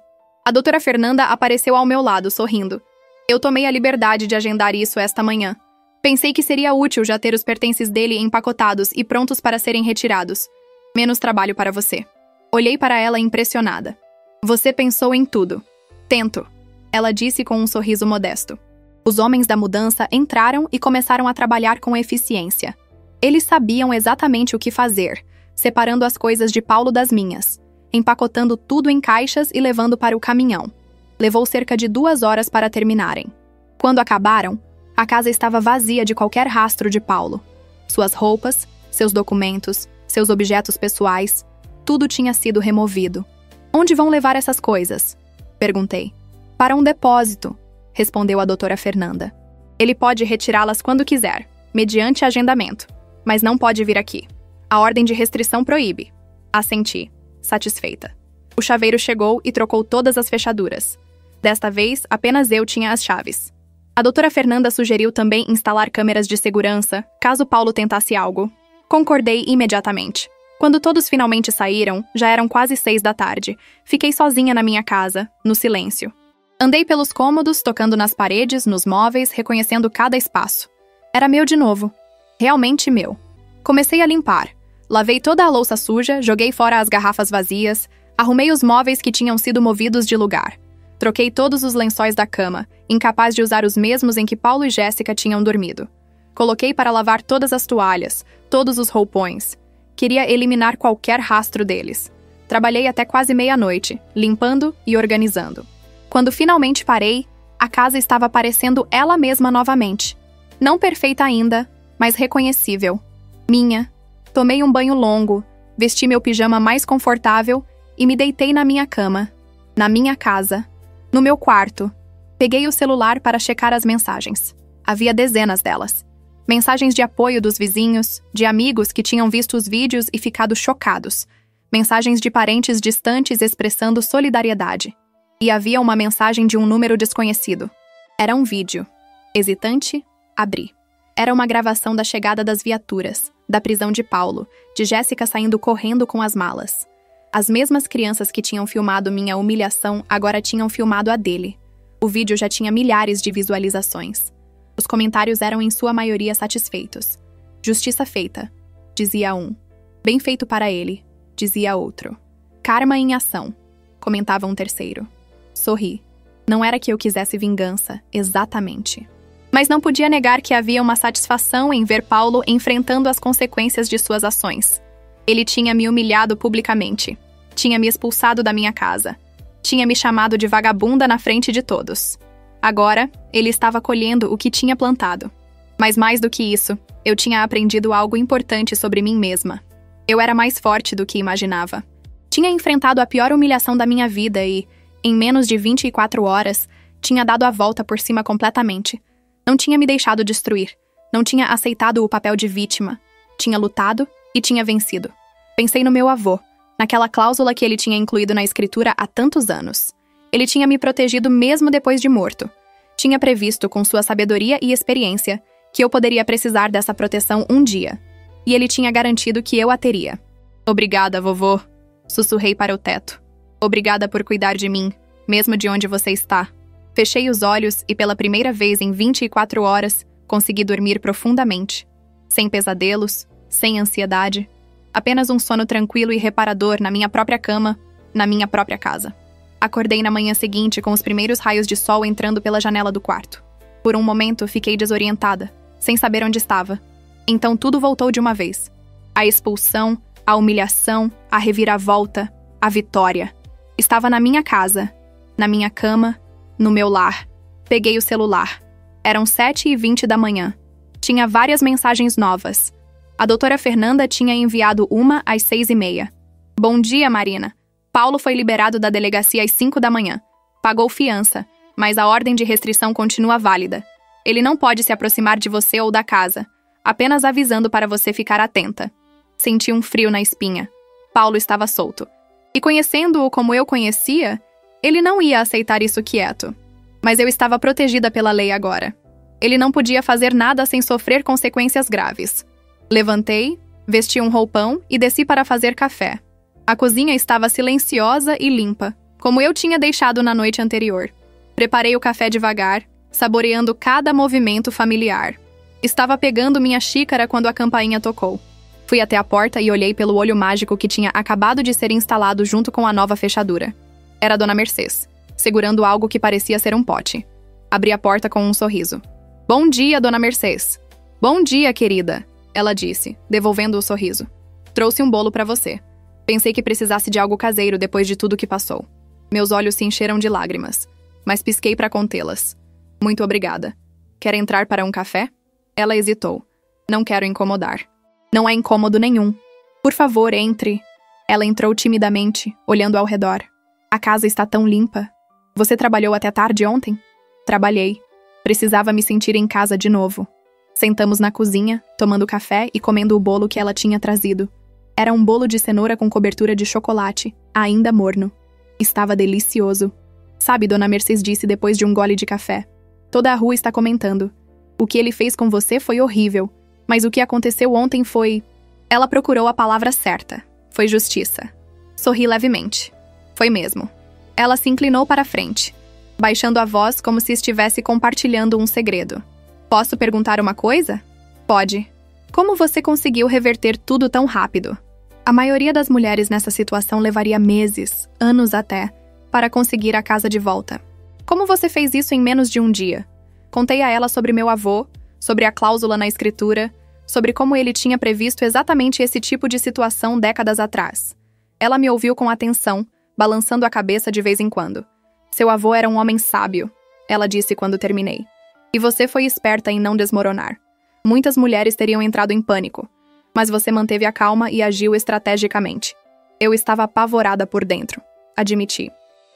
A doutora Fernanda apareceu ao meu lado, sorrindo. Eu tomei a liberdade de agendar isso esta manhã. Pensei que seria útil já ter os pertences dele empacotados e prontos para serem retirados. Menos trabalho para você. Olhei para ela impressionada. Você pensou em tudo. Tento, ela disse com um sorriso modesto. Os homens da mudança entraram e começaram a trabalhar com eficiência. Eles sabiam exatamente o que fazer, separando as coisas de Paulo das minhas, empacotando tudo em caixas e levando para o caminhão. Levou cerca de 2 horas para terminarem. Quando acabaram, a casa estava vazia de qualquer rastro de Paulo. Suas roupas, seus documentos, seus objetos pessoais, tudo tinha sido removido. Onde vão levar essas coisas? Perguntei. Para um depósito, respondeu a doutora Fernanda. Ele pode retirá-las quando quiser, mediante agendamento, mas não pode vir aqui. A ordem de restrição proíbe. Assenti, satisfeita. O chaveiro chegou e trocou todas as fechaduras. Desta vez, apenas eu tinha as chaves. A doutora Fernanda sugeriu também instalar câmeras de segurança, caso Paulo tentasse algo. Concordei imediatamente. Quando todos finalmente saíram, já eram quase 6 da tarde. Fiquei sozinha na minha casa, no silêncio. Andei pelos cômodos, tocando nas paredes, nos móveis, reconhecendo cada espaço. Era meu de novo. Realmente meu. Comecei a limpar. Lavei toda a louça suja, joguei fora as garrafas vazias, arrumei os móveis que tinham sido movidos de lugar. Troquei todos os lençóis da cama, incapaz de usar os mesmos em que Paulo e Jéssica tinham dormido. Coloquei para lavar todas as toalhas, todos os roupões. Queria eliminar qualquer rastro deles. Trabalhei até quase meia-noite, limpando e organizando. Quando finalmente parei, a casa estava parecendo ela mesma novamente. Não perfeita ainda, mas reconhecível. Minha. Tomei um banho longo, vesti meu pijama mais confortável e me deitei na minha cama. Na minha casa. No meu quarto. Peguei o celular para checar as mensagens. Havia dezenas delas. Mensagens de apoio dos vizinhos, de amigos que tinham visto os vídeos e ficado chocados. Mensagens de parentes distantes expressando solidariedade. E havia uma mensagem de um número desconhecido. Era um vídeo. Hesitante, abri. Era uma gravação da chegada das viaturas, da prisão de Paulo, de Jéssica saindo correndo com as malas. As mesmas crianças que tinham filmado minha humilhação agora tinham filmado a dele. O vídeo já tinha milhares de visualizações. Os comentários eram em sua maioria satisfeitos. Justiça feita, dizia um. Bem feito para ele, dizia outro. Karma em ação, comentava um terceiro. Sorri. Não era que eu quisesse vingança, exatamente. Mas não podia negar que havia uma satisfação em ver Paulo enfrentando as consequências de suas ações. Ele tinha me humilhado publicamente. Tinha me expulsado da minha casa. Tinha me chamado de vagabunda na frente de todos. Agora, ele estava colhendo o que tinha plantado. Mas mais do que isso, eu tinha aprendido algo importante sobre mim mesma. Eu era mais forte do que imaginava. Tinha enfrentado a pior humilhação da minha vida e, em menos de 24 horas, tinha dado a volta por cima completamente. Não tinha me deixado destruir. Não tinha aceitado o papel de vítima. Tinha lutado e tinha vencido. Pensei no meu avô, naquela cláusula que ele tinha incluído na escritura há tantos anos. Ele tinha me protegido mesmo depois de morto. Tinha previsto, com sua sabedoria e experiência, que eu poderia precisar dessa proteção um dia. E ele tinha garantido que eu a teria. Obrigada, vovô. Sussurrei para o teto. Obrigada por cuidar de mim, mesmo de onde você está. Fechei os olhos e pela primeira vez em 24 horas, consegui dormir profundamente. Sem pesadelos, sem ansiedade. Apenas um sono tranquilo e reparador na minha própria cama, na minha própria casa. Acordei na manhã seguinte com os primeiros raios de sol entrando pela janela do quarto. Por um momento, fiquei desorientada, sem saber onde estava. Então tudo voltou de uma vez. A expulsão, a humilhação, a reviravolta, a vitória. Estava na minha casa, na minha cama, no meu lar. Peguei o celular. Eram 7h20 da manhã. Tinha várias mensagens novas. A doutora Fernanda tinha enviado uma às 6h30. Bom dia, Marina. Paulo foi liberado da delegacia às 5 da manhã. Pagou fiança, mas a ordem de restrição continua válida. Ele não pode se aproximar de você ou da casa, apenas avisando para você ficar atenta. Senti um frio na espinha. Paulo estava solto. E conhecendo-o como eu conhecia, Ele não ia aceitar isso quieto. Mas eu estava protegida pela lei agora. Ele não podia fazer nada sem sofrer consequências graves. Levantei, vesti um roupão e desci para fazer café. A cozinha estava silenciosa e limpa, como eu tinha deixado na noite anterior. Preparei o café devagar, saboreando cada movimento familiar. Estava pegando minha xícara quando a campainha tocou. Fui até a porta e olhei pelo olho mágico que tinha acabado de ser instalado junto com a nova fechadura. Era Dona Mercedes, segurando algo que parecia ser um pote. Abri a porta com um sorriso. "Bom dia, Dona Mercedes." "Bom dia, querida," ela disse, devolvendo o sorriso. "Trouxe um bolo para você. Pensei que precisasse de algo caseiro depois de tudo que passou." Meus olhos se encheram de lágrimas, mas pisquei para contê-las. "Muito obrigada. Quer entrar para um café?" Ela hesitou. "Não quero incomodar." "Não há incômodo nenhum. Por favor, entre." Ela entrou timidamente, olhando ao redor. "A casa está tão limpa. Você trabalhou até tarde ontem?" "Trabalhei. Precisava me sentir em casa de novo." Sentamos na cozinha, tomando café e comendo o bolo que ela tinha trazido. Era um bolo de cenoura com cobertura de chocolate, ainda morno. Estava delicioso. "Sabe," Dona Mercedes disse depois de um gole de café. "Toda a rua está comentando. O que ele fez com você foi horrível, mas o que aconteceu ontem foi..." Ela procurou a palavra certa. Foi justiça. Sorri levemente. Foi mesmo. Ela se inclinou para a frente, baixando a voz como se estivesse compartilhando um segredo. "Posso perguntar uma coisa?" "Pode." "Como você conseguiu reverter tudo tão rápido?" A maioria das mulheres nessa situação levaria meses, anos até, para conseguir a casa de volta. "Como você fez isso em menos de um dia?" Contei a ela sobre meu avô, sobre a cláusula na escritura, sobre como ele tinha previsto exatamente esse tipo de situação décadas atrás. Ela me ouviu com atenção, balançando a cabeça de vez em quando. "Seu avô era um homem sábio," ela disse quando terminei. "E você foi esperta em não desmoronar. Muitas mulheres teriam entrado em pânico, mas você manteve a calma e agiu estrategicamente. Eu estava apavorada por dentro," admiti.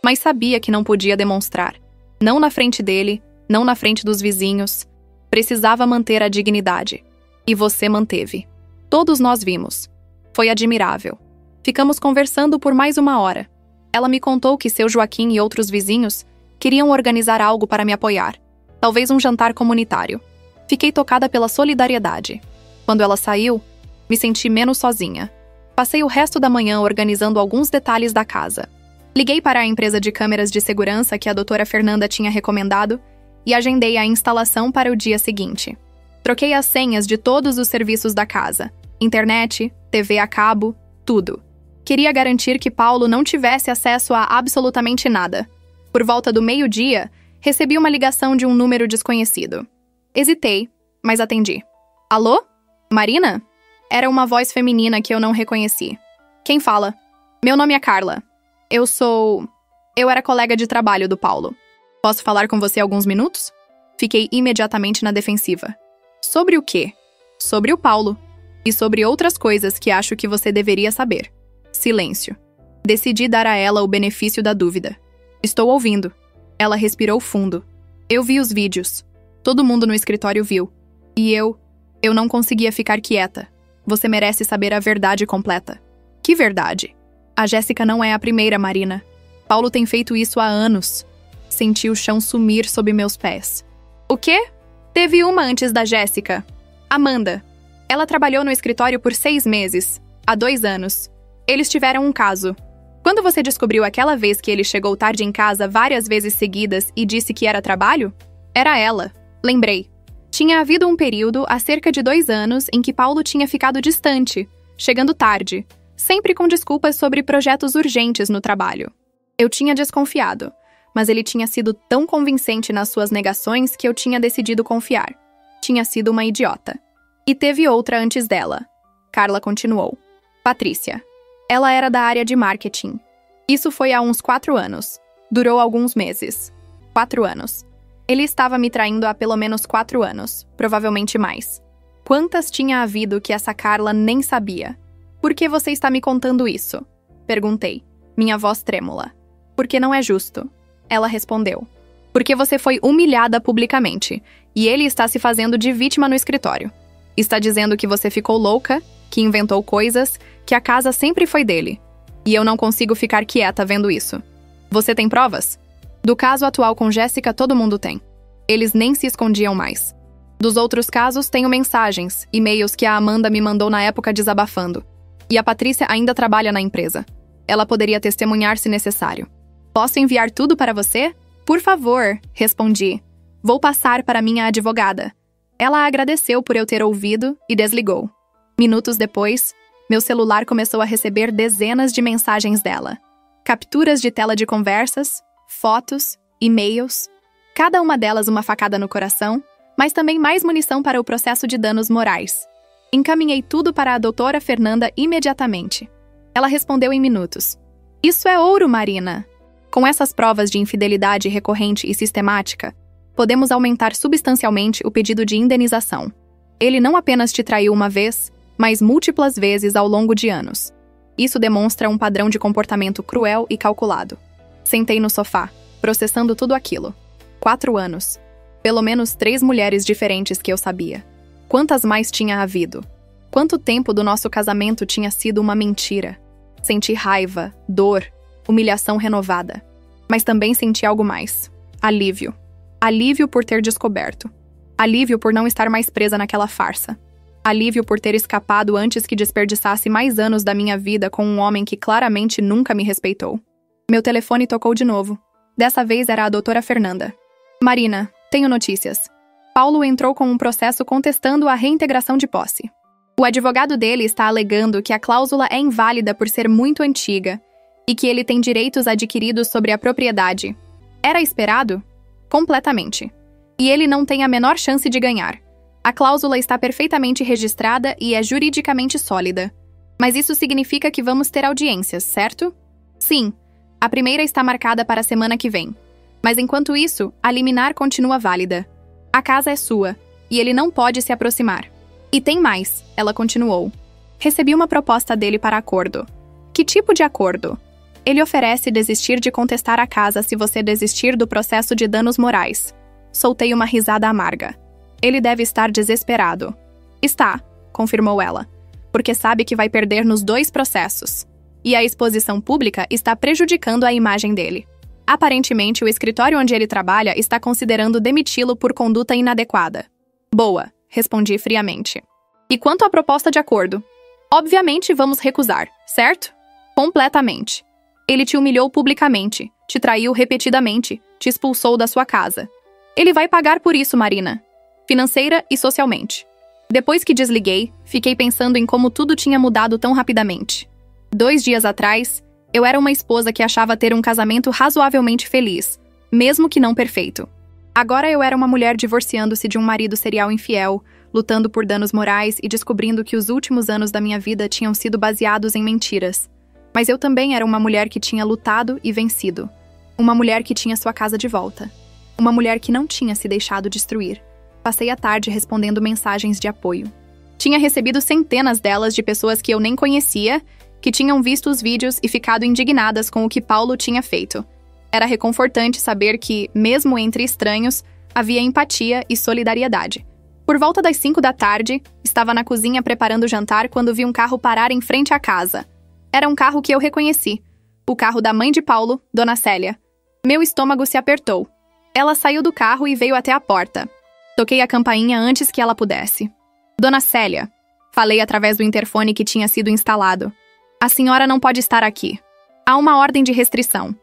Mas sabia que não podia demonstrar. Não na frente dele, não na frente dos vizinhos. Precisava manter a dignidade. E você manteve. Todos nós vimos. Foi admirável. Ficamos conversando por mais 1 hora. Ela me contou que seu Joaquim e outros vizinhos queriam organizar algo para me apoiar. Talvez um jantar comunitário. Fiquei tocada pela solidariedade. Quando ela saiu, me senti menos sozinha. Passei o resto da manhã organizando alguns detalhes da casa. Liguei para a empresa de câmeras de segurança que a doutora Fernanda tinha recomendado e agendei a instalação para o dia seguinte. Troquei as senhas de todos os serviços da casa. Internet, TV a cabo, tudo. Queria garantir que Paulo não tivesse acesso a absolutamente nada. Por volta do 12:00, recebi uma ligação de um número desconhecido. Hesitei, mas atendi. "Alô? Marina?" Era uma voz feminina que eu não reconheci. "Quem fala?" "Meu nome é Carla. Eu era colega de trabalho do Paulo. Posso falar com você alguns minutos?" Fiquei imediatamente na defensiva. "Sobre o quê?" "Sobre o Paulo. E sobre outras coisas que acho que você deveria saber." Silêncio. Decidi dar a ela o benefício da dúvida. "Estou ouvindo." Ela respirou fundo. "Eu vi os vídeos. Todo mundo no escritório viu. E eu não conseguia ficar quieta. Você merece saber a verdade completa." "Que verdade?" "A Jéssica não é a primeira, Marina. Paulo tem feito isso há anos." Senti o chão sumir sob meus pés. "O quê?" "Teve uma antes da Jéssica. Amanda. Ela trabalhou no escritório por 6 meses. Há 2 anos. Eles tiveram um caso. Quando você descobriu aquela vez que ele chegou tarde em casa várias vezes seguidas e disse que era trabalho? Era ela. Lembrei. Tinha havido um período há cerca de 2 anos em que Paulo tinha ficado distante, chegando tarde, sempre com desculpas sobre projetos urgentes no trabalho. Eu tinha desconfiado, mas ele tinha sido tão convincente nas suas negações que eu tinha decidido confiar. Tinha sido uma idiota. E teve outra antes dela. Carla continuou. Patrícia. Ela era da área de marketing. Isso foi há uns 4 anos. Durou alguns meses. 4 anos. Ele estava me traindo há pelo menos 4 anos, provavelmente mais. Quantas tinha havido que essa Carla nem sabia? "Por que você está me contando isso?" Perguntei, minha voz trêmula. "Porque não é justo." Ela respondeu. "Porque você foi humilhada publicamente, e ele está se fazendo de vítima no escritório. Está dizendo que você ficou louca, que inventou coisas, que a casa sempre foi dele. E eu não consigo ficar quieta vendo isso." Você tem provas? Do caso atual com Jéssica, todo mundo tem. Eles nem se escondiam mais. Dos outros casos, tenho mensagens, e-mails que a Amanda me mandou na época desabafando. E a Patrícia ainda trabalha na empresa. Ela poderia testemunhar se necessário. Posso enviar tudo para você? Por favor, respondi. Vou passar para minha advogada. Ela agradeceu por eu ter ouvido e desligou. Minutos depois, meu celular começou a receber dezenas de mensagens dela. Capturas de tela de conversas, fotos, e-mails. Cada uma delas uma facada no coração, mas também mais munição para o processo de danos morais. Encaminhei tudo para a doutora Fernanda imediatamente. Ela respondeu em minutos. Isso é ouro, Marina! Com essas provas de infidelidade recorrente e sistemática, podemos aumentar substancialmente o pedido de indenização. Ele não apenas te traiu uma vez, mas múltiplas vezes ao longo de anos. Isso demonstra um padrão de comportamento cruel e calculado. Sentei no sofá, processando tudo aquilo. 4 anos. Pelo menos 3 mulheres diferentes que eu sabia. Quantas mais tinha havido? Quanto tempo do nosso casamento tinha sido uma mentira? Senti raiva, dor, humilhação renovada. Mas também senti algo mais. Alívio. Alívio por ter descoberto. Alívio por não estar mais presa naquela farsa. Alívio por ter escapado antes que desperdiçasse mais anos da minha vida com um homem que claramente nunca me respeitou. Meu telefone tocou de novo. Dessa vez era a doutora Fernanda. Marina, tenho notícias. Paulo entrou com um processo contestando a reintegração de posse. O advogado dele está alegando que a cláusula é inválida por ser muito antiga e que ele tem direitos adquiridos sobre a propriedade. Era esperado? Completamente. E ele não tem a menor chance de ganhar. A cláusula está perfeitamente registrada e é juridicamente sólida. Mas isso significa que vamos ter audiências, certo? Sim. A primeira está marcada para a semana que vem. Mas enquanto isso, a liminar continua válida. A casa é sua, e ele não pode se aproximar. E tem mais, ela continuou. Recebi uma proposta dele para acordo. Que tipo de acordo? Ele oferece desistir de contestar a casa se você desistir do processo de danos morais. Soltei uma risada amarga. Ele deve estar desesperado. Está, confirmou ela, porque sabe que vai perder nos 2 processos. E a exposição pública está prejudicando a imagem dele. Aparentemente, o escritório onde ele trabalha está considerando demiti-lo por conduta inadequada. Boa, respondi friamente. E quanto à proposta de acordo? Obviamente vamos recusar, certo? Completamente. Ele te humilhou publicamente, te traiu repetidamente, te expulsou da sua casa. Ele vai pagar por isso, Marina. Financeira e socialmente. Depois que desliguei, fiquei pensando em como tudo tinha mudado tão rapidamente. 2 dias atrás, eu era uma esposa que achava ter um casamento razoavelmente feliz, mesmo que não perfeito. Agora eu era uma mulher divorciando-se de um marido serial infiel, lutando por danos morais e descobrindo que os últimos anos da minha vida tinham sido baseados em mentiras. Mas eu também era uma mulher que tinha lutado e vencido. Uma mulher que tinha sua casa de volta. Uma mulher que não tinha se deixado destruir. Passei a tarde respondendo mensagens de apoio. Tinha recebido centenas delas de pessoas que eu nem conhecia, que tinham visto os vídeos e ficado indignadas com o que Paulo tinha feito. Era reconfortante saber que, mesmo entre estranhos, havia empatia e solidariedade. Por volta das 5 da tarde, estava na cozinha preparando o jantar quando vi um carro parar em frente à casa. Era um carro que eu reconheci. O carro da mãe de Paulo, Dona Célia. Meu estômago se apertou. Ela saiu do carro e veio até a porta. Toquei a campainha antes que ela pudesse. Dona Célia, falei através do interfone que tinha sido instalado. A senhora não pode estar aqui. Há uma ordem de restrição.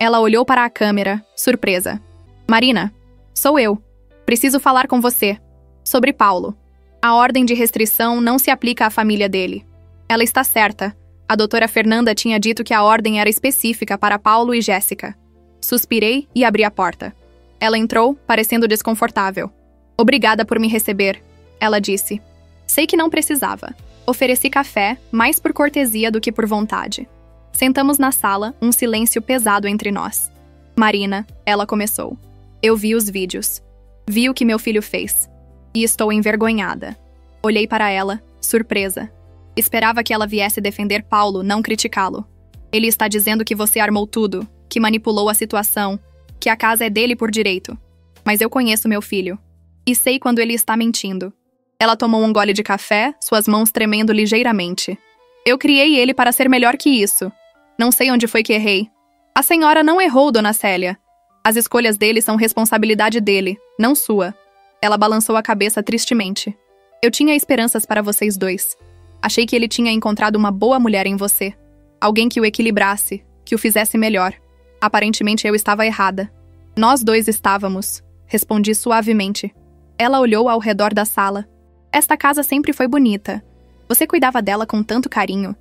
Ela olhou para a câmera, surpresa. Marina, sou eu. Preciso falar com você. Sobre Paulo. A ordem de restrição não se aplica à família dele. Ela está certa. A doutora Fernanda tinha dito que a ordem era específica para Paulo e Jéssica. Suspirei e abri a porta. Ela entrou, parecendo desconfortável. Obrigada por me receber, ela disse. Sei que não precisava. Ofereci café, mais por cortesia do que por vontade. Sentamos na sala, um silêncio pesado entre nós. Marina, ela começou. Eu vi os vídeos. Vi o que meu filho fez. E estou envergonhada. Olhei para ela, surpresa. Esperava que ela viesse defender Paulo, não criticá-lo. Ele está dizendo que você armou tudo, que manipulou a situação, que a casa é dele por direito. Mas eu conheço meu filho. E sei quando ele está mentindo. Ela tomou um gole de café, suas mãos tremendo ligeiramente. Eu criei ele para ser melhor que isso. Não sei onde foi que errei. A senhora não errou, dona Célia. As escolhas dele são responsabilidade dele, não sua. Ela balançou a cabeça tristemente. Eu tinha esperanças para vocês dois. Achei que ele tinha encontrado uma boa mulher em você. Alguém que o equilibrasse, que o fizesse melhor. Aparentemente eu estava errada. Nós dois estávamos, respondi suavemente. Ela olhou ao redor da sala. Esta casa sempre foi bonita. Você cuidava dela com tanto carinho.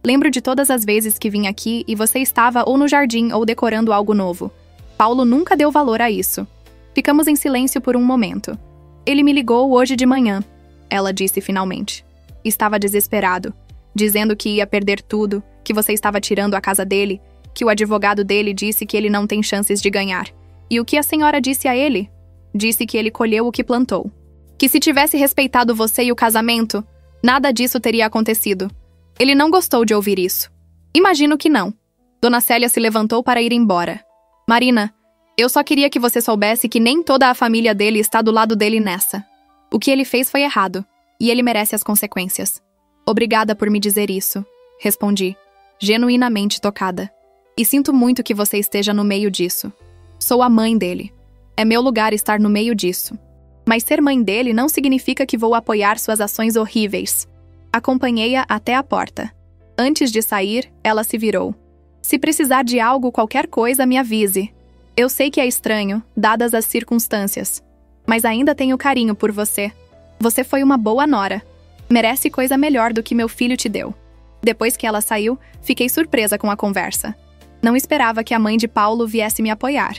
Lembro de todas as vezes que vim aqui e você estava ou no jardim ou decorando algo novo. Paulo nunca deu valor a isso. Ficamos em silêncio por um momento. Ele me ligou hoje de manhã, ela disse finalmente. Estava desesperado, dizendo que ia perder tudo, que você estava tirando a casa dele, que o advogado dele disse que ele não tem chances de ganhar. E o que a senhora disse a ele? Disse que ele colheu o que plantou. Que se tivesse respeitado você e o casamento, nada disso teria acontecido. Ele não gostou de ouvir isso. Imagino que não. Dona Célia se levantou para ir embora. Marina, eu só queria que você soubesse que nem toda a família dele está do lado dele nessa. O que ele fez foi errado, e ele merece as consequências. Obrigada por me dizer isso, respondi, genuinamente tocada. E sinto muito que você esteja no meio disso. Sou a mãe dele. É meu lugar estar no meio disso. Mas ser mãe dele não significa que vou apoiar suas ações horríveis. Acompanhei-a até a porta. Antes de sair, ela se virou. Se precisar de algo, qualquer coisa, me avise. Eu sei que é estranho, dadas as circunstâncias. Mas ainda tenho carinho por você. Você foi uma boa nora. Merece coisa melhor do que meu filho te deu. Depois que ela saiu, fiquei surpresa com a conversa. Não esperava que a mãe de Paulo viesse me apoiar.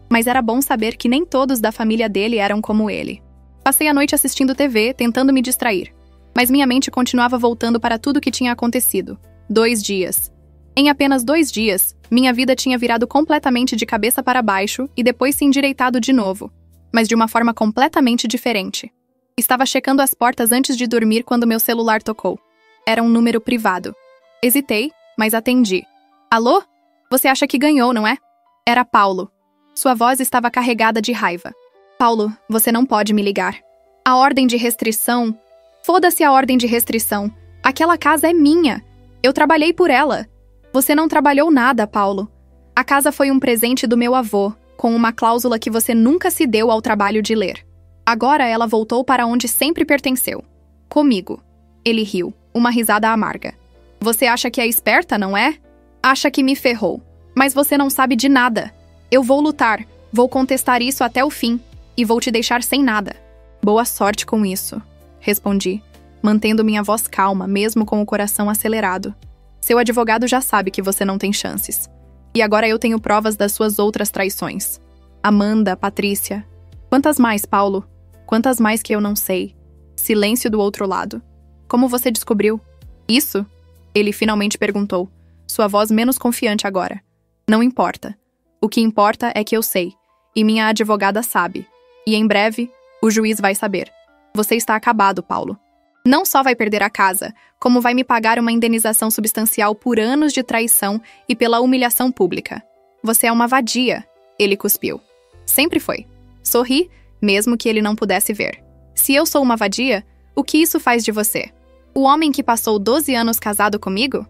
Mas era bom saber que nem todos da família dele eram como ele. Passei a noite assistindo TV, tentando me distrair. Mas minha mente continuava voltando para tudo que tinha acontecido. 2 dias. Em apenas 2 dias, minha vida tinha virado completamente de cabeça para baixo e depois se endireitado de novo, mas de uma forma completamente diferente. Estava checando as portas antes de dormir quando meu celular tocou. Era um número privado. Hesitei, mas atendi. Alô? Você acha que ganhou, não é? Era Paulo. Sua voz estava carregada de raiva. Paulo, você não pode me ligar. A ordem de restrição... Foda-se a ordem de restrição. Aquela casa é minha. Eu trabalhei por ela. Você não trabalhou nada, Paulo. A casa foi um presente do meu avô, com uma cláusula que você nunca se deu ao trabalho de ler. Agora ela voltou para onde sempre pertenceu. Comigo. Ele riu, uma risada amarga. Você acha que é esperta, não é? Acha que me ferrou. Mas você não sabe de nada. Eu vou lutar, vou contestar isso até o fim, e vou te deixar sem nada. Boa sorte com isso, respondi, mantendo minha voz calma, mesmo com o coração acelerado. Seu advogado já sabe que você não tem chances. E agora eu tenho provas das suas outras traições. Amanda, Patrícia. Quantas mais, Paulo? Quantas mais que eu não sei? Silêncio do outro lado. Como você descobriu? Isso? Ele finalmente perguntou, sua voz menos confiante agora. Não importa. O que importa é que eu sei, e minha advogada sabe. E em breve, o juiz vai saber. Você está acabado, Paulo. Não só vai perder a casa, como vai me pagar uma indenização substancial por anos de traição e pela humilhação pública. Você é uma vadia, ele cuspiu. Sempre foi. Sorri, mesmo que ele não pudesse ver. Se eu sou uma vadia, o que isso faz de você? O homem que passou 12 anos casado comigo?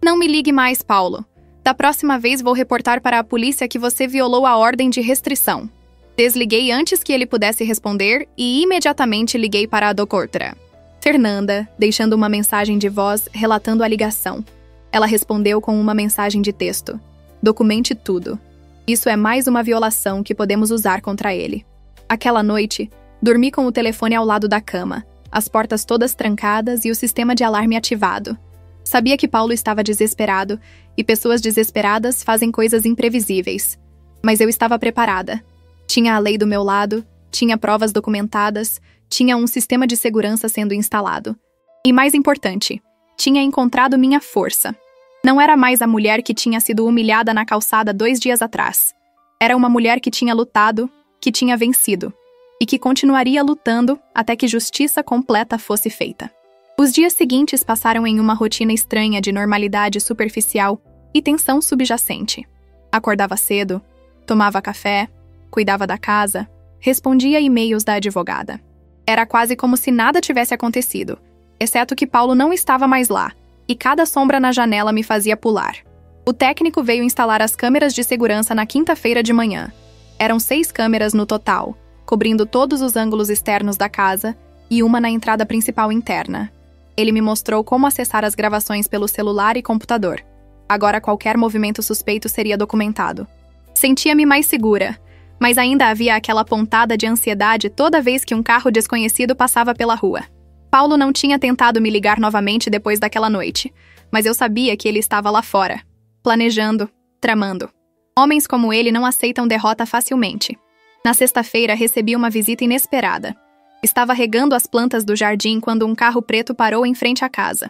Não me ligue mais, Paulo. Da próxima vez vou reportar para a polícia que você violou a ordem de restrição. Desliguei antes que ele pudesse responder e imediatamente liguei para a doutora Fernanda, deixando uma mensagem de voz relatando a ligação. Ela respondeu com uma mensagem de texto. Documente tudo. Isso é mais uma violação que podemos usar contra ele. Aquela noite, dormi com o telefone ao lado da cama, as portas todas trancadas e o sistema de alarme ativado. Sabia que Paulo estava desesperado, e pessoas desesperadas fazem coisas imprevisíveis. Mas eu estava preparada. Tinha a lei do meu lado, tinha provas documentadas, tinha um sistema de segurança sendo instalado. E mais importante, tinha encontrado minha força. Não era mais a mulher que tinha sido humilhada na calçada 2 dias atrás. Era uma mulher que tinha lutado, que tinha vencido, e que continuaria lutando até que justiça completa fosse feita. Os dias seguintes passaram em uma rotina estranha de normalidade superficial e tensão subjacente. Acordava cedo, tomava café, cuidava da casa, respondia e-mails da advogada. Era quase como se nada tivesse acontecido, exceto que Paulo não estava mais lá, e cada sombra na janela me fazia pular. O técnico veio instalar as câmeras de segurança na quinta-feira de manhã. Eram 6 câmeras no total, cobrindo todos os ângulos externos da casa e uma na entrada principal interna. Ele me mostrou como acessar as gravações pelo celular e computador. Agora qualquer movimento suspeito seria documentado. Sentia-me mais segura, mas ainda havia aquela pontada de ansiedade toda vez que um carro desconhecido passava pela rua. Paulo não tinha tentado me ligar novamente depois daquela noite, mas eu sabia que ele estava lá fora, planejando, tramando. Homens como ele não aceitam derrota facilmente. Na sexta-feira, recebi uma visita inesperada. Estava regando as plantas do jardim quando um carro preto parou em frente à casa.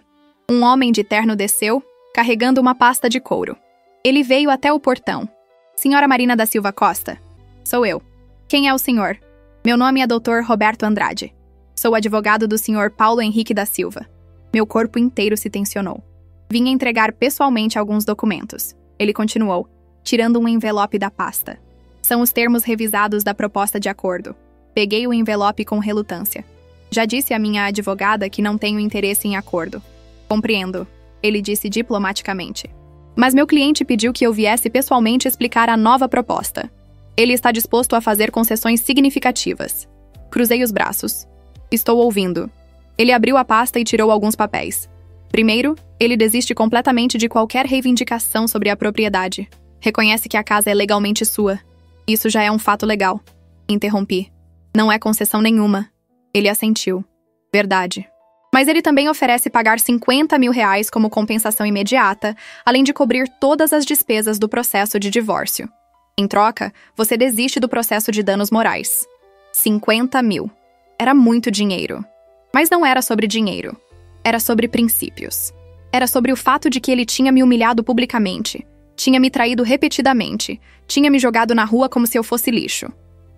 Um homem de terno desceu, carregando uma pasta de couro. Ele veio até o portão. Senhora Marina da Silva Costa? Sou eu. Quem é o senhor? Meu nome é Dr. Roberto Andrade. Sou advogado do senhor Paulo Henrique da Silva. Meu corpo inteiro se tensionou. Vim entregar pessoalmente alguns documentos. Ele continuou, tirando um envelope da pasta. São os termos revisados da proposta de acordo. Peguei o envelope com relutância. Já disse à minha advogada que não tenho interesse em acordo. Compreendo, ele disse diplomaticamente. Mas meu cliente pediu que eu viesse pessoalmente explicar a nova proposta. Ele está disposto a fazer concessões significativas. Cruzei os braços. Estou ouvindo. Ele abriu a pasta e tirou alguns papéis. Primeiro, ele desiste completamente de qualquer reivindicação sobre a propriedade. Reconhece que a casa é legalmente sua. Isso já é um fato legal. Interrompi. Não é concessão nenhuma. Ele assentiu. Verdade. Mas ele também oferece pagar R$50 mil como compensação imediata, além de cobrir todas as despesas do processo de divórcio. Em troca, você desiste do processo de danos morais. 50 mil. Era muito dinheiro. Mas não era sobre dinheiro. Era sobre princípios. Era sobre o fato de que ele tinha me humilhado publicamente, tinha me traído repetidamente, tinha me jogado na rua como se eu fosse lixo.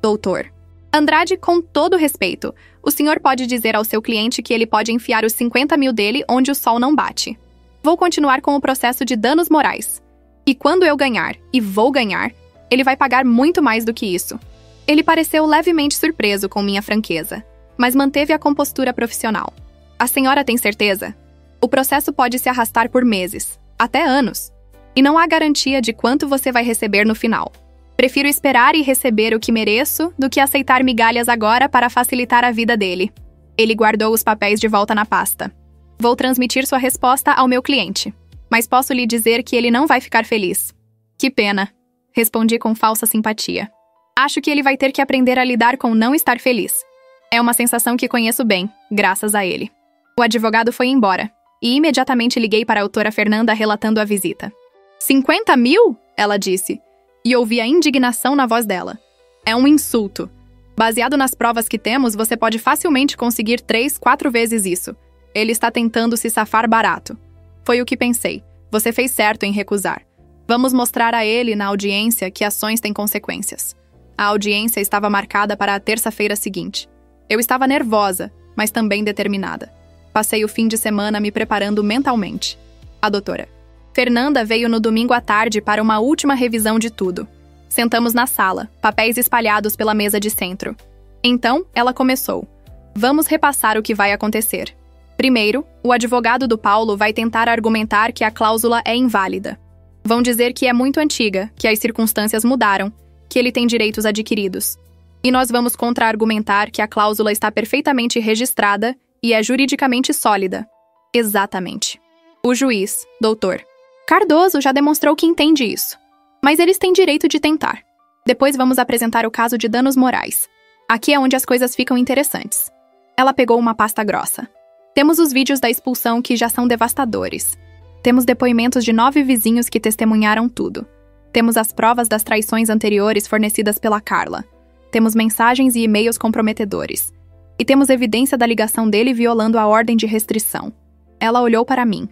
Doutor Andrade, com todo respeito, o senhor pode dizer ao seu cliente que ele pode enfiar os 50 mil dele onde o sol não bate. Vou continuar com o processo de danos morais. E quando eu ganhar, e vou ganhar, ele vai pagar muito mais do que isso. Ele pareceu levemente surpreso com minha franqueza, mas manteve a compostura profissional. A senhora tem certeza? O processo pode se arrastar por meses, até anos. E não há garantia de quanto você vai receber no final. Prefiro esperar e receber o que mereço do que aceitar migalhas agora para facilitar a vida dele. Ele guardou os papéis de volta na pasta. Vou transmitir sua resposta ao meu cliente, mas posso lhe dizer que ele não vai ficar feliz. Que pena, respondi com falsa simpatia. Acho que ele vai ter que aprender a lidar com não estar feliz. É uma sensação que conheço bem, graças a ele. O advogado foi embora, e imediatamente liguei para a doutora Fernanda relatando a visita. 50 mil? Ela disse. E ouvi a indignação na voz dela. É um insulto. Baseado nas provas que temos, você pode facilmente conseguir 3, 4 vezes isso. Ele está tentando se safar barato. Foi o que pensei. Você fez certo em recusar. Vamos mostrar a ele, na audiência, que ações têm consequências. A audiência estava marcada para a terça-feira seguinte. Eu estava nervosa, mas também determinada. Passei o fim de semana me preparando mentalmente. A doutora Fernanda veio no domingo à tarde para uma última revisão de tudo. Sentamos na sala, papéis espalhados pela mesa de centro. Então, ela começou. Vamos repassar o que vai acontecer. Primeiro, o advogado do Paulo vai tentar argumentar que a cláusula é inválida. Vão dizer que é muito antiga, que as circunstâncias mudaram, que ele tem direitos adquiridos. E nós vamos contra-argumentar que a cláusula está perfeitamente registrada e é juridicamente sólida. Exatamente. O juiz, doutor Cardoso, já demonstrou que entende isso. Mas eles têm direito de tentar. Depois vamos apresentar o caso de danos morais. Aqui é onde as coisas ficam interessantes. Ela pegou uma pasta grossa. Temos os vídeos da expulsão que já são devastadores. Temos depoimentos de 9 vizinhos que testemunharam tudo. Temos as provas das traições anteriores fornecidas pela Carla. Temos mensagens e e-mails comprometedores. E temos evidência da ligação dele violando a ordem de restrição. Ela olhou para mim.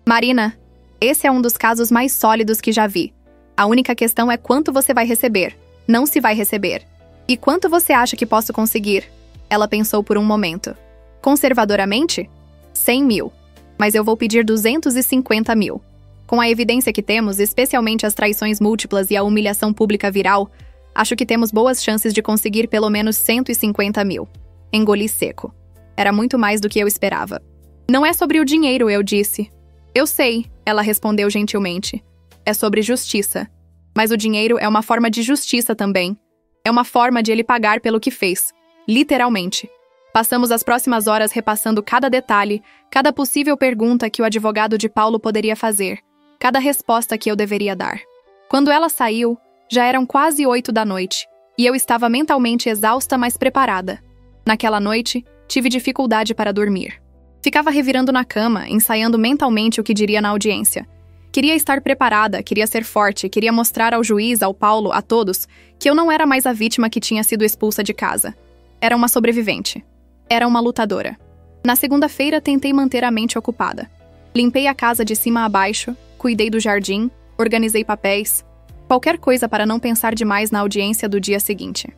Marina, esse é um dos casos mais sólidos que já vi. A única questão é quanto você vai receber, não se vai receber. E quanto você acha que posso conseguir? Ela pensou por um momento. Conservadoramente? 100 mil. Mas eu vou pedir 250 mil. Com a evidência que temos, especialmente as traições múltiplas e a humilhação pública viral, acho que temos boas chances de conseguir pelo menos 150 mil. Engoli seco. Era muito mais do que eu esperava. Não é sobre o dinheiro, eu disse. Eu sei, ela respondeu gentilmente. é sobre justiça. Mas o dinheiro é uma forma de justiça também. É uma forma de ele pagar pelo que fez. Literalmente. Passamos as próximas horas repassando cada detalhe, cada possível pergunta que o advogado de Paulo poderia fazer, cada resposta que eu deveria dar. Quando ela saiu, já eram quase 8 da noite, e eu estava mentalmente exausta, mas preparada. Naquela noite, tive dificuldade para dormir. Ficava revirando na cama, ensaiando mentalmente o que diria na audiência. Queria estar preparada, queria ser forte, queria mostrar ao juiz, ao Paulo, a todos, que eu não era mais a vítima que tinha sido expulsa de casa. Era uma sobrevivente. Era uma lutadora. Na segunda-feira, tentei manter a mente ocupada. Limpei a casa de cima a baixo, cuidei do jardim, organizei papéis, qualquer coisa para não pensar demais na audiência do dia seguinte.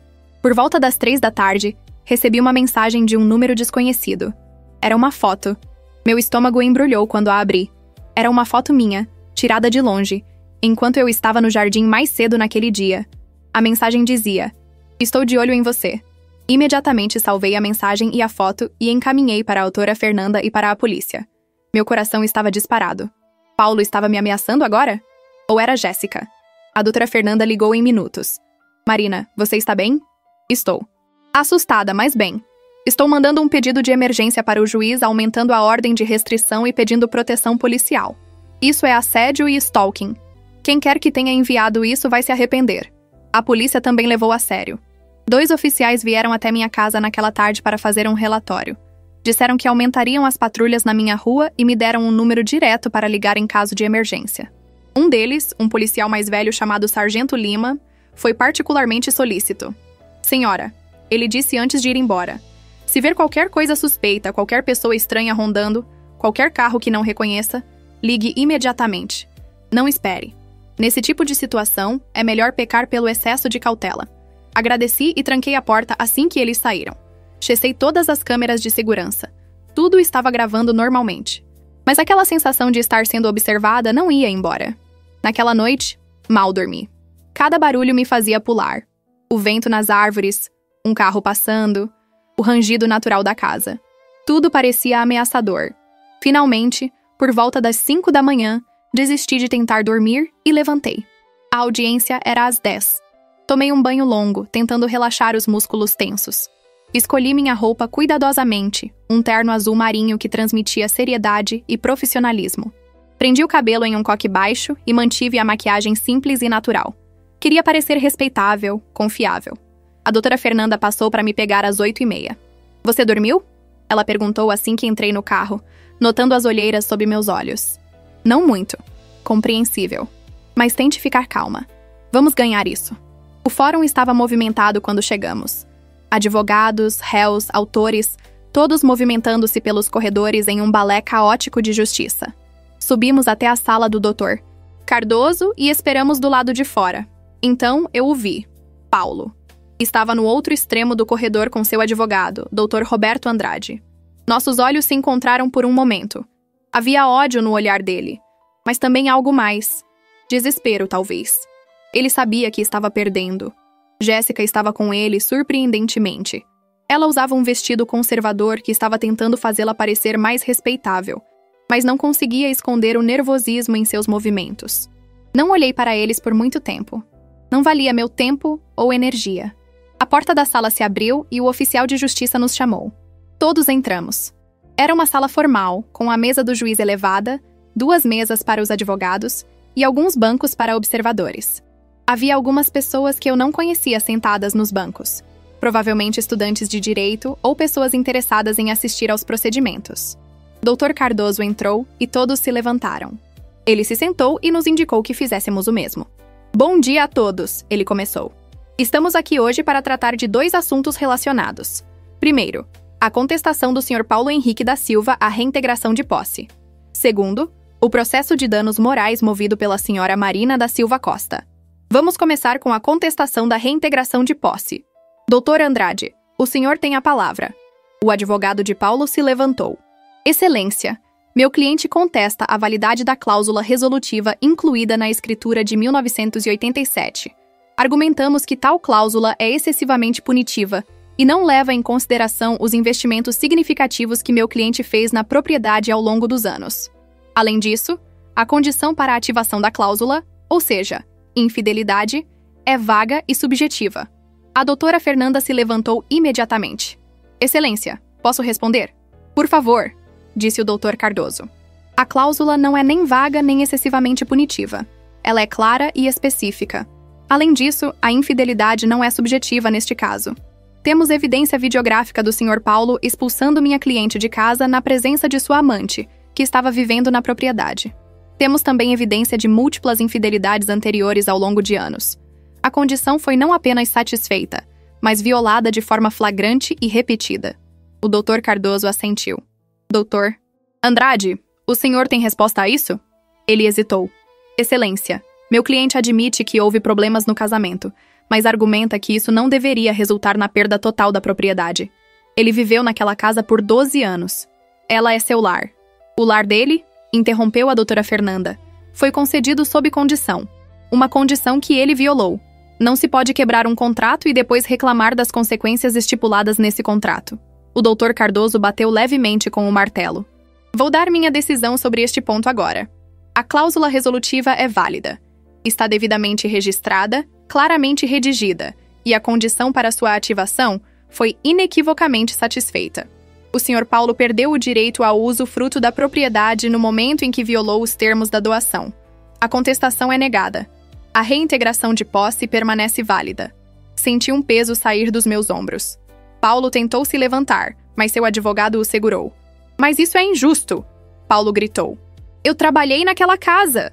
Por volta das 3 da tarde, recebi uma mensagem de um número desconhecido. Era uma foto. Meu estômago embrulhou quando a abri. Era uma foto minha, tirada de longe, enquanto eu estava no jardim mais cedo naquele dia. A mensagem dizia: "Estou de olho em você." Imediatamente salvei a mensagem e a foto e encaminhei para a autora Fernanda e para a polícia. Meu coração estava disparado. Paulo estava me ameaçando agora? Ou era Jéssica? A doutora Fernanda ligou em minutos. "Marina, você está bem?" "Estou." "Assustada, mas bem. Estou mandando um pedido de emergência para o juiz, aumentando a ordem de restrição e pedindo proteção policial. Isso é assédio e stalking. Quem quer que tenha enviado isso vai se arrepender." A polícia também levou a sério. 2 oficiais vieram até minha casa naquela tarde para fazer um relatório. Disseram que aumentariam as patrulhas na minha rua e me deram um número direto para ligar em caso de emergência. Um deles, um policial mais velho chamado Sargento Lima, foi particularmente solícito. "Senhora", ele disse antes de ir embora, "se ver qualquer coisa suspeita, qualquer pessoa estranha rondando, qualquer carro que não reconheça, ligue imediatamente. Não espere. Nesse tipo de situação, é melhor pecar pelo excesso de cautela." Agradeci e tranquei a porta assim que eles saíram. Checei todas as câmeras de segurança. Tudo estava gravando normalmente. Mas aquela sensação de estar sendo observada não ia embora. Naquela noite, mal dormi. Cada barulho me fazia pular. O vento nas árvores, um carro passando, o rangido natural da casa. Tudo parecia ameaçador. Finalmente, por volta das 5 da manhã, desisti de tentar dormir e levantei. A audiência era às 10. Tomei um banho longo, tentando relaxar os músculos tensos. Escolhi minha roupa cuidadosamente, um terno azul marinho que transmitia seriedade e profissionalismo. Prendi o cabelo em um coque baixo e mantive a maquiagem simples e natural. Queria parecer respeitável, confiável. A doutora Fernanda passou para me pegar às 8h30. "Você dormiu?" Ela perguntou assim que entrei no carro, notando as olheiras sob meus olhos. "Não muito." "Compreensível. Mas tente ficar calma. Vamos ganhar isso." O fórum estava movimentado quando chegamos. Advogados, réus, autores, todos movimentando-se pelos corredores em um balé caótico de justiça. Subimos até a sala do Dr. Cardoso e esperamos do lado de fora. Então eu o vi. Paulo. Estava no outro extremo do corredor com seu advogado, Dr. Roberto Andrade. Nossos olhos se encontraram por um momento. Havia ódio no olhar dele, mas também algo mais. Desespero, talvez. Ele sabia que estava perdendo. Jéssica estava com ele surpreendentemente. Ela usava um vestido conservador que estava tentando fazê-la parecer mais respeitável, mas não conseguia esconder o nervosismo em seus movimentos. Não olhei para eles por muito tempo. Não valia meu tempo ou energia. A porta da sala se abriu e o oficial de justiça nos chamou. Todos entramos. Era uma sala formal, com a mesa do juiz elevada, 2 mesas para os advogados e alguns bancos para observadores. Havia algumas pessoas que eu não conhecia sentadas nos bancos, provavelmente estudantes de direito ou pessoas interessadas em assistir aos procedimentos. Dr. Cardoso entrou e todos se levantaram. Ele se sentou e nos indicou que fizéssemos o mesmo. "Bom dia a todos", ele começou. "Estamos aqui hoje para tratar de 2 assuntos relacionados. Primeiro, a contestação do Sr. Paulo Henrique da Silva à reintegração de posse. Segundo, o processo de danos morais movido pela Sra. Marina da Silva Costa. Vamos começar com a contestação da reintegração de posse. Doutor Andrade, o senhor tem a palavra." O advogado de Paulo se levantou. "Excelência, meu cliente contesta a validade da cláusula resolutiva incluída na escritura de 1987. Argumentamos que tal cláusula é excessivamente punitiva e não leva em consideração os investimentos significativos que meu cliente fez na propriedade ao longo dos anos. Além disso, a condição para a ativação da cláusula Ou seja, infidelidade é vaga e subjetiva. A doutora Fernanda se levantou imediatamente. Excelência, posso responder? Por favor, disse o doutor Cardoso. A cláusula não é nem vaga nem excessivamente punitiva. Ela é clara e específica. Além disso, a infidelidade não é subjetiva neste caso. Temos evidência videográfica do Sr. Paulo expulsando minha cliente de casa na presença de sua amante, que estava vivendo na propriedade. Temos também evidência de múltiplas infidelidades anteriores ao longo de anos. A condição foi não apenas satisfeita, mas violada de forma flagrante e repetida. O Dr. Cardoso assentiu. Doutor Andrade, o senhor tem resposta a isso? Ele hesitou. Excelência, meu cliente admite que houve problemas no casamento, mas argumenta que isso não deveria resultar na perda total da propriedade. Ele viveu naquela casa por 12 anos. Ela é seu lar. O lar dele? Interrompeu a doutora Fernanda. Foi concedido sob condição. Uma condição que ele violou. Não se pode quebrar um contrato e depois reclamar das consequências estipuladas nesse contrato. O doutor Cardoso bateu levemente com o martelo. Vou dar minha decisão sobre este ponto agora. A cláusula resolutiva é válida. Está devidamente registrada, claramente redigida, e a condição para sua ativação foi inequivocamente satisfeita. O Sr. Paulo perdeu o direito ao uso fruto da propriedade no momento em que violou os termos da doação. A contestação é negada. A reintegração de posse permanece válida. Senti um peso sair dos meus ombros. Paulo tentou se levantar, mas seu advogado o segurou. Mas isso é injusto! Paulo gritou. Eu trabalhei naquela casa!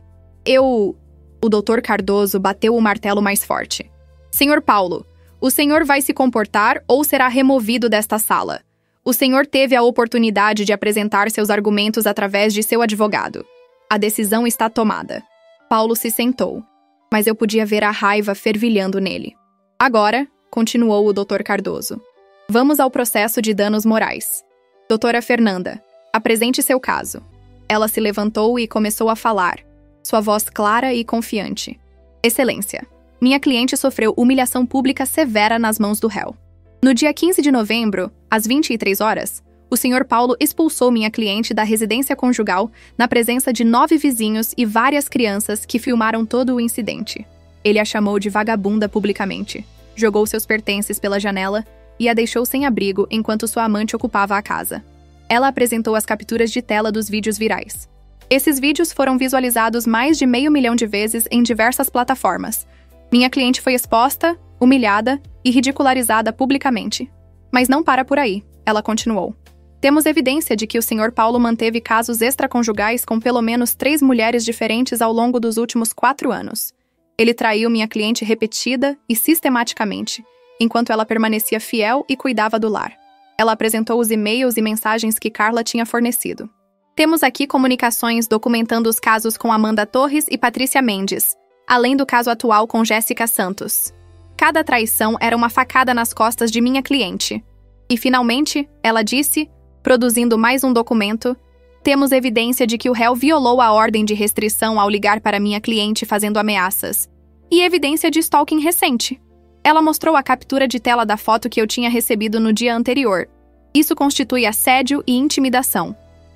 O doutor Cardoso bateu o martelo mais forte. Senhor Paulo, o senhor vai se comportar ou será removido desta sala. O senhor teve a oportunidade de apresentar seus argumentos através de seu advogado. A decisão está tomada. Paulo se sentou, mas eu podia ver a raiva fervilhando nele. Agora, continuou o doutor Cardoso, vamos ao processo de danos morais. Doutora Fernanda, apresente seu caso. Ela se levantou e começou a falar, sua voz clara e confiante. Excelência, minha cliente sofreu humilhação pública severa nas mãos do réu. No dia 15 de novembro, às 23 horas, o Sr. Paulo expulsou minha cliente da residência conjugal na presença de 9 vizinhos e várias crianças que filmaram todo o incidente. Ele a chamou de vagabunda publicamente, jogou seus pertences pela janela e a deixou sem abrigo enquanto sua amante ocupava a casa. Ela apresentou as capturas de tela dos vídeos virais. Esses vídeos foram visualizados mais de 500 mil de vezes em diversas plataformas. Minha cliente foi exposta, humilhada e ridicularizada publicamente. Mas não para por aí, ela continuou. Temos evidência de que o Sr. Paulo manteve casos extraconjugais com pelo menos 3 mulheres diferentes ao longo dos últimos 4 anos. Ele traiu minha cliente repetida e sistematicamente, enquanto ela permanecia fiel e cuidava do lar. Ela apresentou os e-mails e mensagens que Carla tinha fornecido. Temos aqui comunicações documentando os casos com Amanda Torres e Patrícia Mendes, além do caso atual com Jéssica Santos. Cada traição era uma facada nas costas de minha cliente. E, finalmente, ela disse, produzindo mais um documento, temos evidência de que o réu violou a ordem de restrição ao ligar para minha cliente fazendo ameaças. E evidência de stalking recente. Ela mostrou a captura de tela da foto que eu tinha recebido no dia anterior. Isso constitui assédio e intimidação.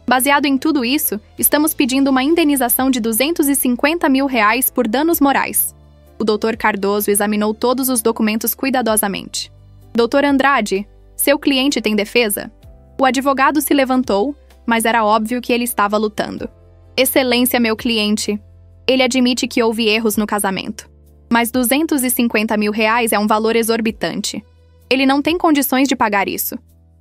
Baseado em tudo isso, estamos pedindo uma indenização de R$250 mil por danos morais. O Dr. Cardoso examinou todos os documentos cuidadosamente. Dr. Andrade, seu cliente tem defesa? O advogado se levantou, mas era óbvio que ele estava lutando. Excelência, meu cliente. Ele admite que houve erros no casamento. Mas R$250 mil é um valor exorbitante. Ele não tem condições de pagar isso.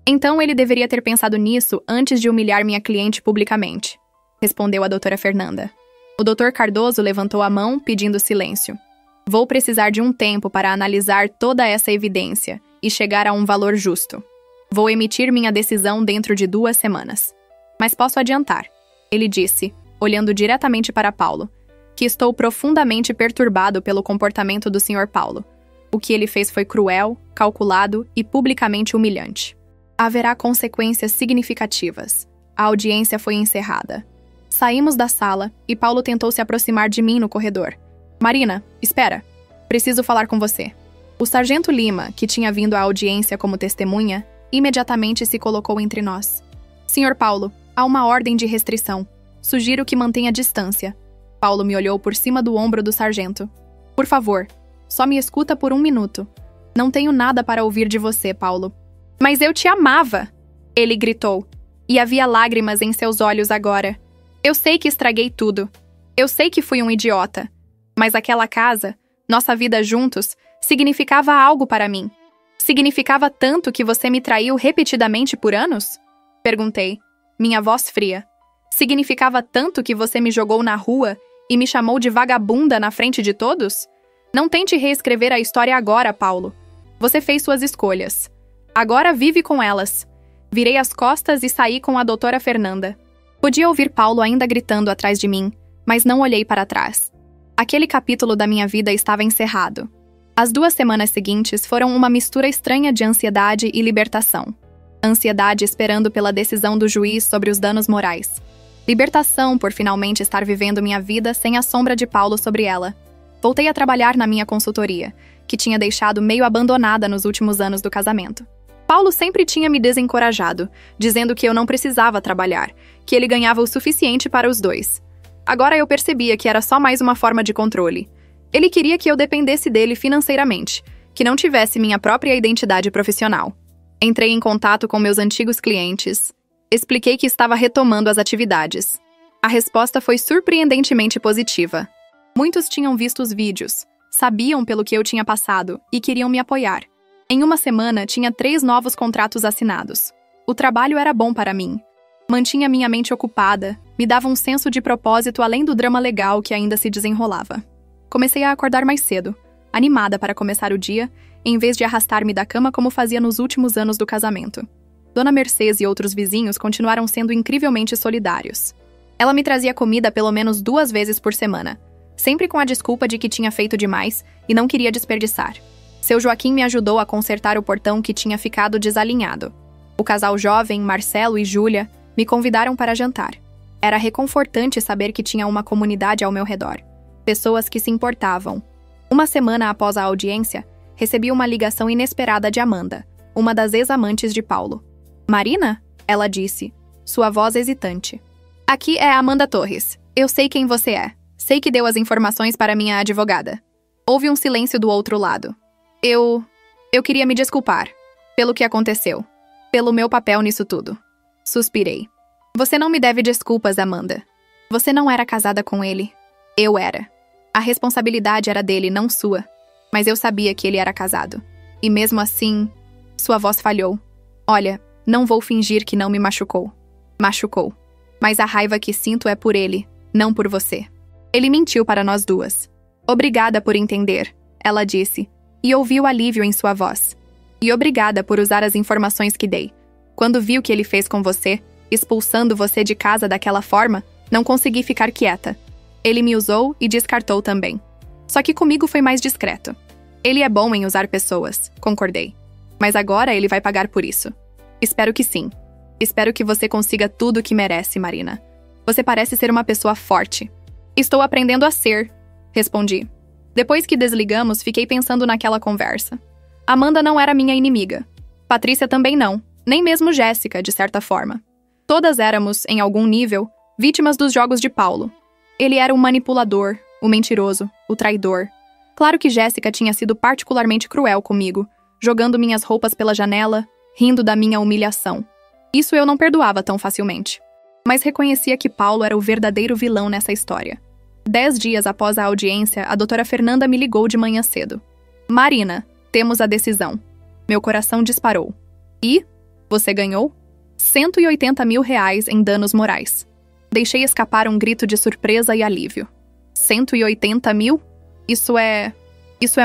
Então ele deveria ter pensado nisso antes de humilhar minha cliente publicamente, respondeu a doutora Fernanda. O Dr. Cardoso levantou a mão, pedindo silêncio. Vou precisar de um tempo para analisar toda essa evidência e chegar a um valor justo. Vou emitir minha decisão dentro de 2 semanas. Mas posso adiantar, ele disse, olhando diretamente para Paulo, que estou profundamente perturbado pelo comportamento do Sr. Paulo. O que ele fez foi cruel, calculado e publicamente humilhante. Haverá consequências significativas. A audiência foi encerrada. Saímos da sala e Paulo tentou se aproximar de mim no corredor. Marina, espera. Preciso falar com você. O sargento Lima, que tinha vindo à audiência como testemunha, imediatamente se colocou entre nós. Sr. Paulo, há uma ordem de restrição. Sugiro que mantenha distância. Paulo me olhou por cima do ombro do sargento. Por favor, só me escuta por 1 minuto. Não tenho nada para ouvir de você, Paulo. Mas eu te amava! Ele gritou. E havia lágrimas em seus olhos agora. Eu sei que estraguei tudo. Eu sei que fui um idiota. Mas aquela casa, nossa vida juntos, significava algo para mim. Significava tanto que você me traiu repetidamente por anos? Perguntei, minha voz fria. Significava tanto que você me jogou na rua e me chamou de vagabunda na frente de todos? Não tente reescrever a história agora, Paulo. Você fez suas escolhas. Agora vive com elas. Virei as costas e saí com a doutora Fernanda. Podia ouvir Paulo ainda gritando atrás de mim, mas não olhei para trás. Aquele capítulo da minha vida estava encerrado. As 2 semanas seguintes foram uma mistura estranha de ansiedade e libertação. Ansiedade esperando pela decisão do juiz sobre os danos morais. Libertação por finalmente estar vivendo minha vida sem a sombra de Paulo sobre ela. Voltei a trabalhar na minha consultoria, que tinha deixado meio abandonada nos últimos anos do casamento. Paulo sempre tinha me desencorajado, dizendo que eu não precisava trabalhar, que ele ganhava o suficiente para os dois. Agora eu percebia que era só mais uma forma de controle. Ele queria que eu dependesse dele financeiramente, que não tivesse minha própria identidade profissional. Entrei em contato com meus antigos clientes. Expliquei que estava retomando as atividades. A resposta foi surpreendentemente positiva. Muitos tinham visto os vídeos, sabiam pelo que eu tinha passado e queriam me apoiar. Em 1 semana, tinha 3 novos contratos assinados. O trabalho era bom para mim. Mantinha minha mente ocupada, me dava um senso de propósito além do drama legal que ainda se desenrolava. Comecei a acordar mais cedo, animada para começar o dia, em vez de arrastar-me da cama como fazia nos últimos anos do casamento. Dona Mercedes e outros vizinhos continuaram sendo incrivelmente solidários. Ela me trazia comida pelo menos 2 vezes por semana, sempre com a desculpa de que tinha feito demais e não queria desperdiçar. Seu Joaquim me ajudou a consertar o portão que tinha ficado desalinhado. O casal jovem, Marcelo e Júlia, me convidaram para jantar. Era reconfortante saber que tinha uma comunidade ao meu redor. Pessoas que se importavam. 1 semana após a audiência, recebi uma ligação inesperada de Amanda, uma das ex-amantes de Paulo. Marina? Ela disse, sua voz hesitante. Aqui é Amanda Torres. Eu sei quem você é. Sei que deu as informações para minha advogada. Houve um silêncio do outro lado. Eu queria me desculpar. Pelo que aconteceu. Pelo meu papel nisso tudo. Suspirei. Você não me deve desculpas, Amanda. Você não era casada com ele. Eu era. A responsabilidade era dele, não sua. Mas eu sabia que ele era casado. E mesmo assim, sua voz falhou. Olha, não vou fingir que não me machucou. Machucou. Mas a raiva que sinto é por ele, não por você. Ele mentiu para nós duas. Obrigada por entender, ela disse, e ouvi o alívio em sua voz. E obrigada por usar as informações que dei. Quando vi o que ele fez com você, expulsando você de casa daquela forma, não consegui ficar quieta. Ele me usou e descartou também. Só que comigo foi mais discreto. Ele é bom em usar pessoas, concordei. Mas agora ele vai pagar por isso. Espero que sim. Espero que você consiga tudo o que merece, Marina. Você parece ser uma pessoa forte. Estou aprendendo a ser, respondi. Depois que desligamos, fiquei pensando naquela conversa. Amanda não era minha inimiga. Patrícia também não, nem mesmo Jéssica, de certa forma. Todas éramos, em algum nível, vítimas dos jogos de Paulo. Ele era o manipulador, o mentiroso, o traidor. Claro que Jéssica tinha sido particularmente cruel comigo, jogando minhas roupas pela janela, rindo da minha humilhação. Isso eu não perdoava tão facilmente. Mas reconhecia que Paulo era o verdadeiro vilão nessa história. 10 dias após a audiência, a doutora Fernanda me ligou de manhã cedo. Marina, temos a decisão. Meu coração disparou. E? Você ganhou? R$180 mil em danos morais. Deixei escapar um grito de surpresa e alívio. 180 mil? Isso é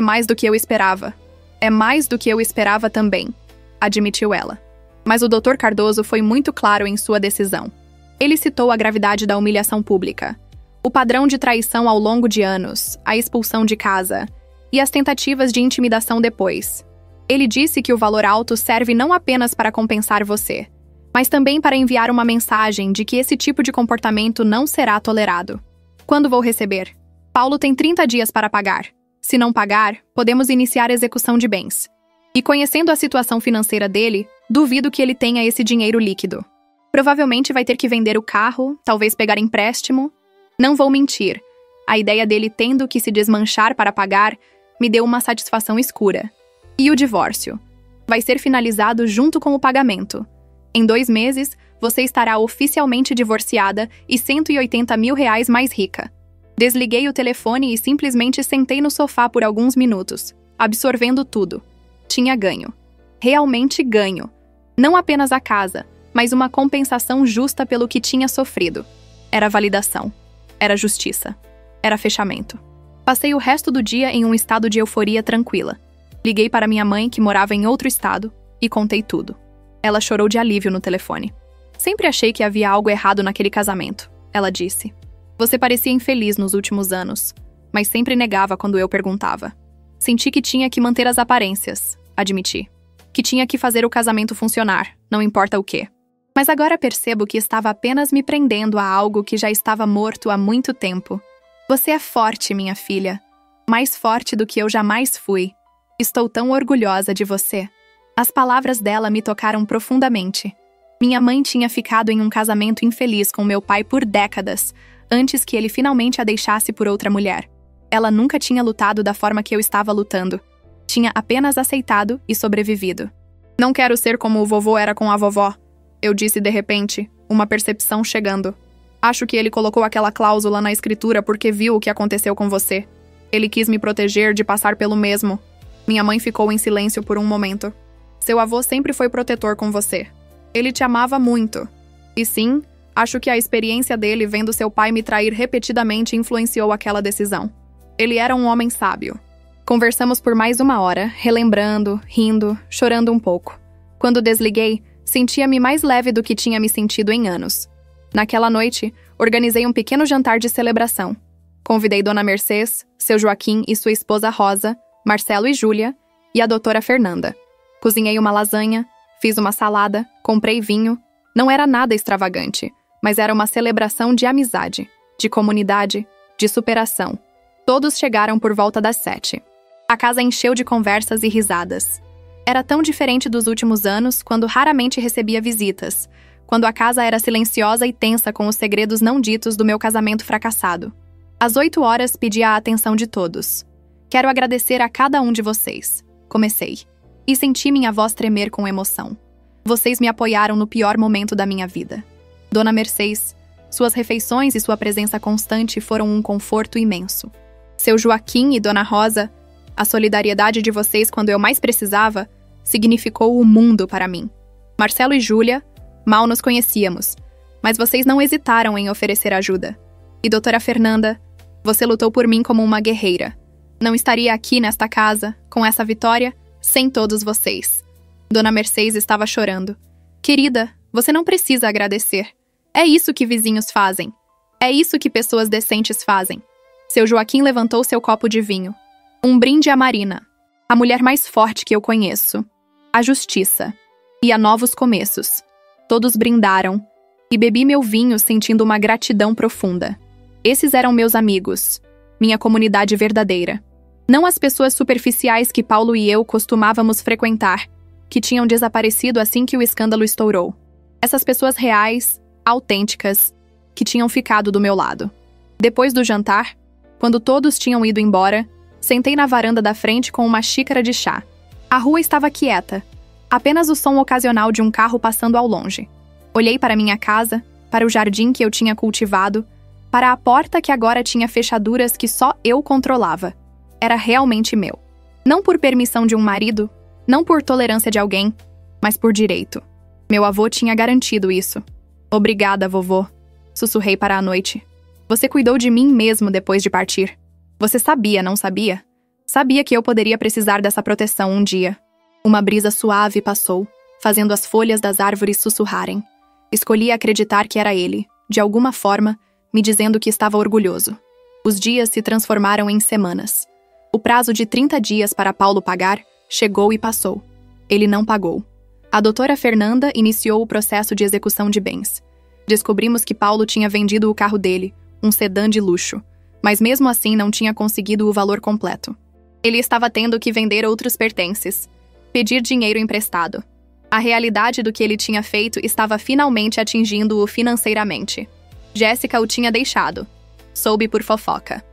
mais do que eu esperava. É mais do que eu esperava também, admitiu ela. Mas o Dr. Cardoso foi muito claro em sua decisão. Ele citou a gravidade da humilhação pública, o padrão de traição ao longo de anos, a expulsão de casa e as tentativas de intimidação depois. Ele disse que o valor alto serve não apenas para compensar você, mas também para enviar uma mensagem de que esse tipo de comportamento não será tolerado. Quando vou receber? Paulo tem 30 dias para pagar. Se não pagar, podemos iniciar a execução de bens. E conhecendo a situação financeira dele, duvido que ele tenha esse dinheiro líquido. Provavelmente vai ter que vender o carro, talvez pegar empréstimo. Não vou mentir, A ideia dele tendo que se desmanchar para pagar me deu uma satisfação escura. E o divórcio? Vai ser finalizado junto com o pagamento. Em 2 meses, você estará oficialmente divorciada e R$180 mil mais rica. Desliguei o telefone e simplesmente sentei no sofá por alguns minutos, absorvendo tudo. Tinha ganho. Realmente ganho. Não apenas a casa, mas uma compensação justa pelo que tinha sofrido. Era validação. Era justiça. Era fechamento. Passei o resto do dia em um estado de euforia tranquila. Liguei para minha mãe, que morava em outro estado, e contei tudo. Ela chorou de alívio no telefone. Sempre achei que havia algo errado naquele casamento, ela disse. Você parecia infeliz nos últimos anos, mas sempre negava quando eu perguntava. Senti que tinha que manter as aparências, admiti. Que tinha que fazer o casamento funcionar, não importa o quê. Mas agora percebo que estava apenas me prendendo a algo que já estava morto há muito tempo. Você é forte, minha filha. Mais forte do que eu jamais fui. Estou tão orgulhosa de você. As palavras dela me tocaram profundamente. Minha mãe tinha ficado em um casamento infeliz com meu pai por décadas, antes que ele finalmente a deixasse por outra mulher. Ela nunca tinha lutado da forma que eu estava lutando. Tinha apenas aceitado e sobrevivido. Não quero ser como o vovô era com a vovó, eu disse de repente, uma percepção chegando. Acho que ele colocou aquela cláusula na escritura porque viu o que aconteceu com você. Ele quis me proteger de passar pelo mesmo. Minha mãe ficou em silêncio por um momento. Seu avô sempre foi protetor com você. Ele te amava muito. E sim, acho que a experiência dele vendo seu pai me trair repetidamente influenciou aquela decisão. Ele era um homem sábio. Conversamos por mais 1 hora, relembrando, rindo, chorando um pouco. Quando desliguei, sentia-me mais leve do que tinha me sentido em anos. Naquela noite, organizei um pequeno jantar de celebração. Convidei Dona Mercês, seu Joaquim e sua esposa Rosa, Marcelo e Júlia, e a doutora Fernanda. Cozinhei uma lasanha, fiz uma salada, comprei vinho. Não era nada extravagante, mas era uma celebração de amizade, de comunidade, de superação. Todos chegaram por volta das 7. A casa encheu de conversas e risadas. Era tão diferente dos últimos anos, quando raramente recebia visitas, quando a casa era silenciosa e tensa com os segredos não ditos do meu casamento fracassado. Às 8 horas, pedi a atenção de todos. Quero agradecer a cada um de vocês. Comecei. E senti minha voz tremer com emoção. Vocês me apoiaram no pior momento da minha vida. Dona Mercês, suas refeições e sua presença constante foram um conforto imenso. Seu Joaquim e Dona Rosa, a solidariedade de vocês quando eu mais precisava, significou o mundo para mim. Marcelo e Júlia, mal nos conhecíamos, mas vocês não hesitaram em oferecer ajuda. E doutora Fernanda, você lutou por mim como uma guerreira. Não estaria aqui nesta casa, com essa vitória, sem todos vocês. Dona Mercês estava chorando. Querida, você não precisa agradecer. É isso que vizinhos fazem. É isso que pessoas decentes fazem. Seu Joaquim levantou seu copo de vinho. Um brinde à Marina, a mulher mais forte que eu conheço. A justiça. E a novos começos. Todos brindaram. E bebi meu vinho sentindo uma gratidão profunda. Esses eram meus amigos. Minha comunidade verdadeira. Não as pessoas superficiais que Paulo e eu costumávamos frequentar, que tinham desaparecido assim que o escândalo estourou. Essas pessoas reais, autênticas, que tinham ficado do meu lado. Depois do jantar, quando todos tinham ido embora, sentei na varanda da frente com uma xícara de chá. A rua estava quieta, apenas o som ocasional de um carro passando ao longe. Olhei para minha casa, para o jardim que eu tinha cultivado, para a porta que agora tinha fechaduras que só eu controlava. Era realmente meu. Não por permissão de um marido, não por tolerância de alguém, mas por direito. Meu avô tinha garantido isso. Obrigada, vovô, sussurrei para a noite. Você cuidou de mim mesmo depois de partir. Você sabia, não sabia? Sabia que eu poderia precisar dessa proteção um dia. Uma brisa suave passou, fazendo as folhas das árvores sussurrarem. Escolhi acreditar que era ele, de alguma forma, me dizendo que estava orgulhoso. Os dias se transformaram em semanas. O prazo de 30 dias para Paulo pagar chegou e passou. Ele não pagou. A doutora Fernanda iniciou o processo de execução de bens. Descobrimos que Paulo tinha vendido o carro dele, um sedã de luxo, mas mesmo assim não tinha conseguido o valor completo. Ele estava tendo que vender outros pertences, pedir dinheiro emprestado. A realidade do que ele tinha feito estava finalmente atingindo-o financeiramente. Jéssica o tinha deixado. Soube por fofoca.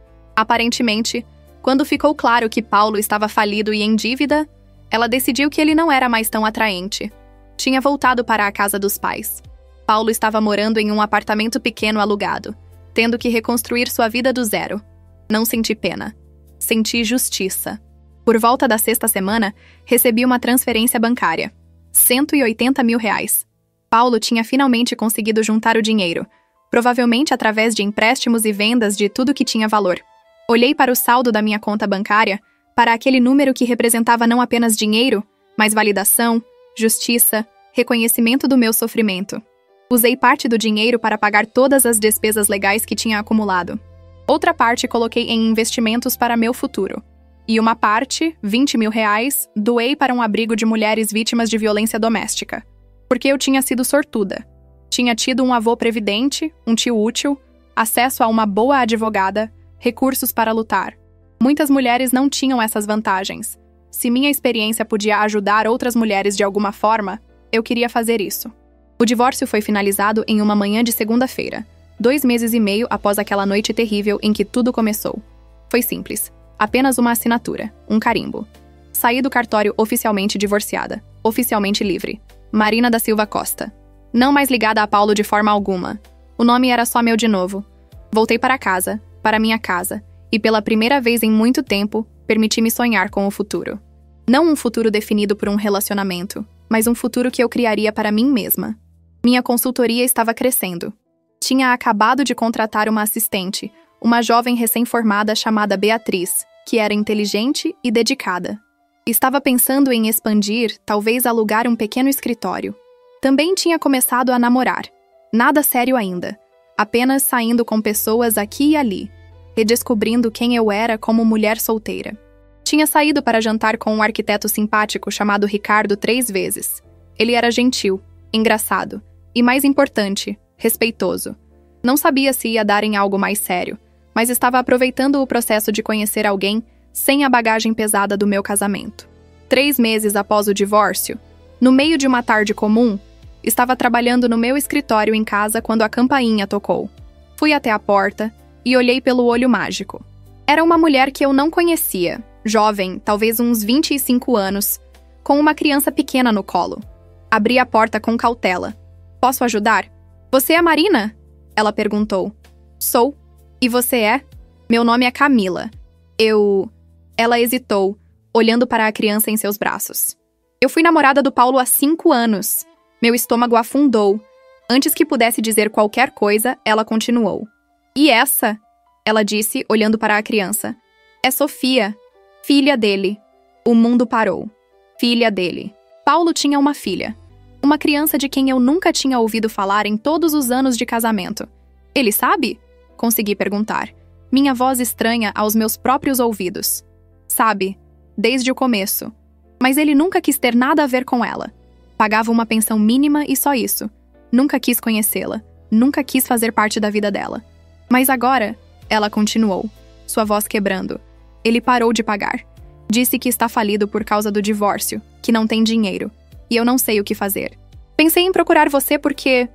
Aparentemente, quando ficou claro que Paulo estava falido e em dívida, ela decidiu que ele não era mais tão atraente. Tinha voltado para a casa dos pais. Paulo estava morando em um apartamento pequeno alugado, tendo que reconstruir sua vida do zero. Não senti pena. Senti justiça. Por volta da sexta semana, recebi uma transferência bancária. R$180 mil. Paulo tinha finalmente conseguido juntar o dinheiro, provavelmente através de empréstimos e vendas de tudo que tinha valor. Olhei para o saldo da minha conta bancária, para aquele número que representava não apenas dinheiro, mas validação, justiça, reconhecimento do meu sofrimento. Usei parte do dinheiro para pagar todas as despesas legais que tinha acumulado. Outra parte coloquei em investimentos para meu futuro. E uma parte, R$20 mil, doei para um abrigo de mulheres vítimas de violência doméstica. Porque eu tinha sido sortuda. Tinha tido um avô previdente, um tio útil, acesso a uma boa advogada, recursos para lutar. Muitas mulheres não tinham essas vantagens. Se minha experiência podia ajudar outras mulheres de alguma forma, eu queria fazer isso. O divórcio foi finalizado em uma manhã de segunda-feira, 2 meses e meio após aquela noite terrível em que tudo começou. Foi simples. Apenas uma assinatura, um carimbo. Saí do cartório oficialmente divorciada, oficialmente livre. Marina da Silva Costa. Não mais ligada a Paulo de forma alguma. O nome era só meu de novo. Voltei para casa, para minha casa, e pela primeira vez em muito tempo, permiti-me sonhar com o futuro. Não um futuro definido por um relacionamento, mas um futuro que eu criaria para mim mesma. Minha consultoria estava crescendo. Tinha acabado de contratar uma assistente, uma jovem recém-formada chamada Beatriz, que era inteligente e dedicada. Estava pensando em expandir, talvez alugar um pequeno escritório. Também tinha começado a namorar. Nada sério ainda. Apenas saindo com pessoas aqui e ali, redescobrindo quem eu era como mulher solteira. Tinha saído para jantar com um arquiteto simpático chamado Ricardo 3 vezes. Ele era gentil, engraçado e, mais importante, respeitoso. Não sabia se ia dar em algo mais sério, mas estava aproveitando o processo de conhecer alguém sem a bagagem pesada do meu casamento. 3 meses após o divórcio, no meio de uma tarde comum, estava trabalhando no meu escritório em casa quando a campainha tocou. Fui até a porta e olhei pelo olho mágico. Era uma mulher que eu não conhecia, jovem, talvez uns 25 anos, com uma criança pequena no colo. Abri a porta com cautela. "Posso ajudar?" "Você é Marina?" Ela perguntou. "Sou. E você é?" "Meu nome é Camila. Ela hesitou, olhando para a criança em seus braços. "Eu fui namorada do Paulo há 5 anos. Meu estômago afundou. Antes que pudesse dizer qualquer coisa, ela continuou. "E essa?" Ela disse, olhando para a criança. "É Sofia, filha dele." O mundo parou. Filha dele. Paulo tinha uma filha. Uma criança de quem eu nunca tinha ouvido falar em todos os anos de casamento. "Ele sabe?" Consegui perguntar. Minha voz estranha aos meus próprios ouvidos. "Sabe, desde o começo. Mas ele nunca quis ter nada a ver com ela. Pagava uma pensão mínima e só isso. Nunca quis conhecê-la. Nunca quis fazer parte da vida dela. Mas agora," ela continuou, sua voz quebrando. "Ele parou de pagar. Disse que está falido por causa do divórcio, que não tem dinheiro. E eu não sei o que fazer. Pensei em procurar você porque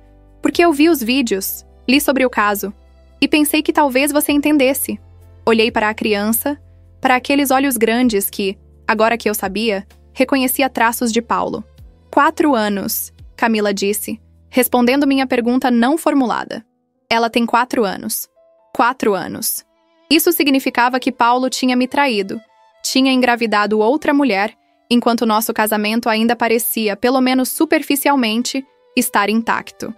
eu vi os vídeos, li sobre o caso. E pensei que talvez você entendesse." Olhei para a criança, para aqueles olhos grandes que, agora que eu sabia, reconhecia traços de Paulo. 4 anos, Camila disse, respondendo minha pergunta não formulada. Ela tem 4 anos. 4 anos. Isso significava que Paulo tinha me traído, tinha engravidado outra mulher, enquanto nosso casamento ainda parecia, pelo menos superficialmente, estar intacto.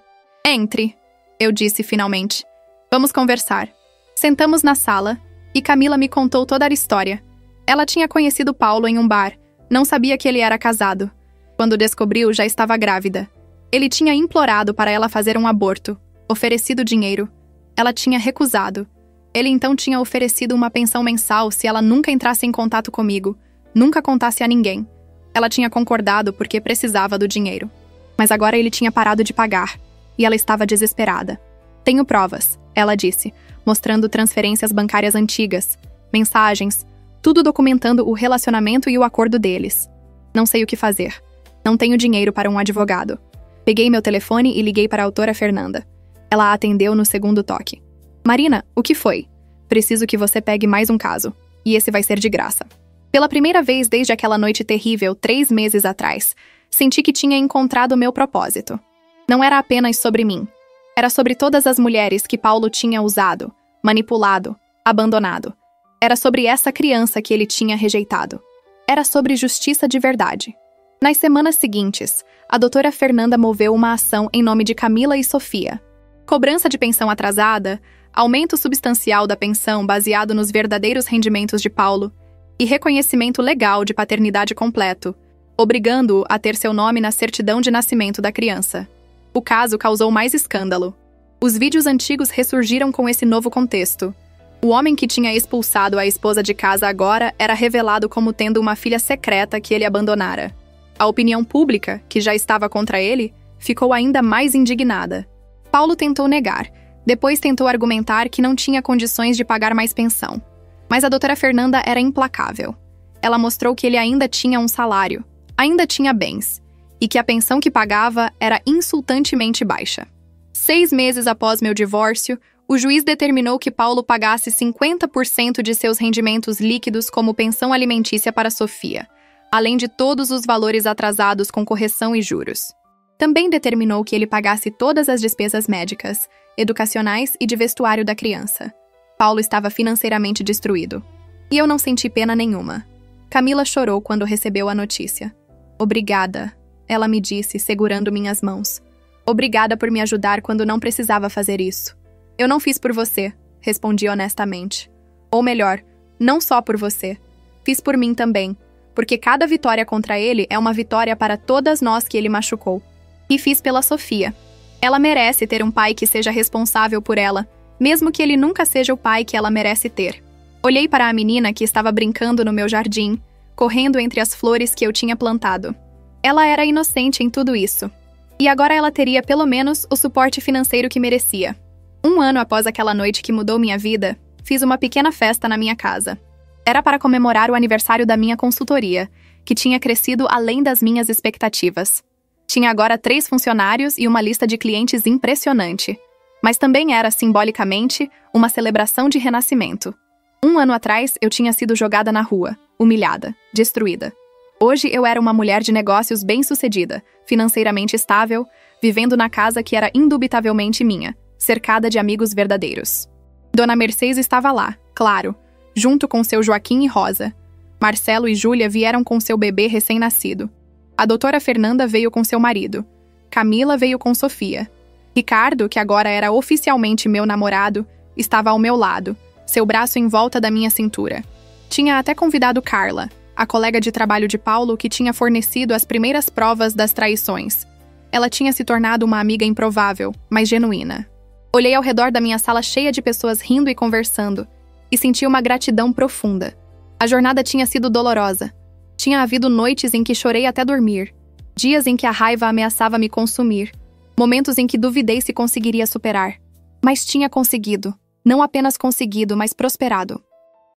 "Entre", eu disse finalmente. "Vamos conversar." Sentamos na sala e Camila me contou toda a história. Ela tinha conhecido Paulo em um bar, não sabia que ele era casado. Quando descobriu, já estava grávida. Ele tinha implorado para ela fazer um aborto, oferecido dinheiro. Ela tinha recusado. Ele então tinha oferecido uma pensão mensal se ela nunca entrasse em contato comigo, nunca contasse a ninguém. Ela tinha concordado porque precisava do dinheiro. Mas agora ele tinha parado de pagar, e ela estava desesperada. "Tenho provas", ela disse, mostrando transferências bancárias antigas, mensagens, tudo documentando o relacionamento e o acordo deles. "Não sei o que fazer. Não tenho dinheiro para um advogado." Peguei meu telefone e liguei para a autora Fernanda. Ela a atendeu no segundo toque. "Marina, o que foi?" Preciso que você pegue mais um caso. E esse vai ser de graça. Pela primeira vez desde aquela noite terrível, 3 meses atrás, senti que tinha encontrado o meu propósito. Não era apenas sobre mim. Era sobre todas as mulheres que Paulo tinha usado, manipulado, abandonado. Era sobre essa criança que ele tinha rejeitado. Era sobre justiça de verdade. Nas semanas seguintes, a doutora Fernanda moveu uma ação em nome de Camila e Sofia. Cobrança de pensão atrasada, aumento substancial da pensão baseado nos verdadeiros rendimentos de Paulo e reconhecimento legal de paternidade completo, obrigando-o a ter seu nome na certidão de nascimento da criança. O caso causou mais escândalo. Os vídeos antigos ressurgiram com esse novo contexto. O homem que tinha expulsado a esposa de casa agora era revelado como tendo uma filha secreta que ele abandonara. A opinião pública, que já estava contra ele, ficou ainda mais indignada. Paulo tentou negar, depois tentou argumentar que não tinha condições de pagar mais pensão. Mas a doutora Fernanda era implacável. Ela mostrou que ele ainda tinha um salário, ainda tinha bens, e que a pensão que pagava era insultantemente baixa. 6 meses após meu divórcio, o juiz determinou que Paulo pagasse 50% de seus rendimentos líquidos como pensão alimentícia para Sofia, além de todos os valores atrasados com correção e juros. Também determinou que ele pagasse todas as despesas médicas, educacionais e de vestuário da criança. Paulo estava financeiramente destruído. E eu não senti pena nenhuma. Camila chorou quando recebeu a notícia. Obrigada, ela me disse, segurando minhas mãos. Obrigada por me ajudar quando não precisava fazer isso. Eu não fiz por você, respondi honestamente. Ou melhor, não só por você. Fiz por mim também, porque cada vitória contra ele é uma vitória para todas nós que ele machucou. E fiz pela Sofia. Ela merece ter um pai que seja responsável por ela, mesmo que ele nunca seja o pai que ela merece ter. Olhei para a menina que estava brincando no meu jardim, correndo entre as flores que eu tinha plantado. Ela era inocente em tudo isso. E agora ela teria pelo menos o suporte financeiro que merecia. 1 ano após aquela noite que mudou minha vida, fiz uma pequena festa na minha casa. Era para comemorar o aniversário da minha consultoria, que tinha crescido além das minhas expectativas. Tinha agora 3 funcionários e uma lista de clientes impressionante. Mas também era, simbolicamente, uma celebração de renascimento. 1 ano atrás, eu tinha sido jogada na rua, humilhada, destruída. Hoje eu era uma mulher de negócios bem-sucedida, financeiramente estável, vivendo na casa que era indubitavelmente minha, cercada de amigos verdadeiros. Dona Mercedes estava lá, claro, junto com seu Joaquim e Rosa. Marcelo e Júlia vieram com seu bebê recém-nascido. A doutora Fernanda veio com seu marido. Camila veio com Sofia. Ricardo, que agora era oficialmente meu namorado, estava ao meu lado, seu braço em volta da minha cintura. Tinha até convidado Carla, a colega de trabalho de Paulo que tinha fornecido as primeiras provas das traições. Ela tinha se tornado uma amiga improvável, mas genuína. Olhei ao redor da minha sala cheia de pessoas rindo e conversando, e senti uma gratidão profunda. A jornada tinha sido dolorosa. Tinha havido noites em que chorei até dormir, dias em que a raiva ameaçava me consumir, momentos em que duvidei se conseguiria superar. Mas tinha conseguido. Não apenas conseguido, mas prosperado.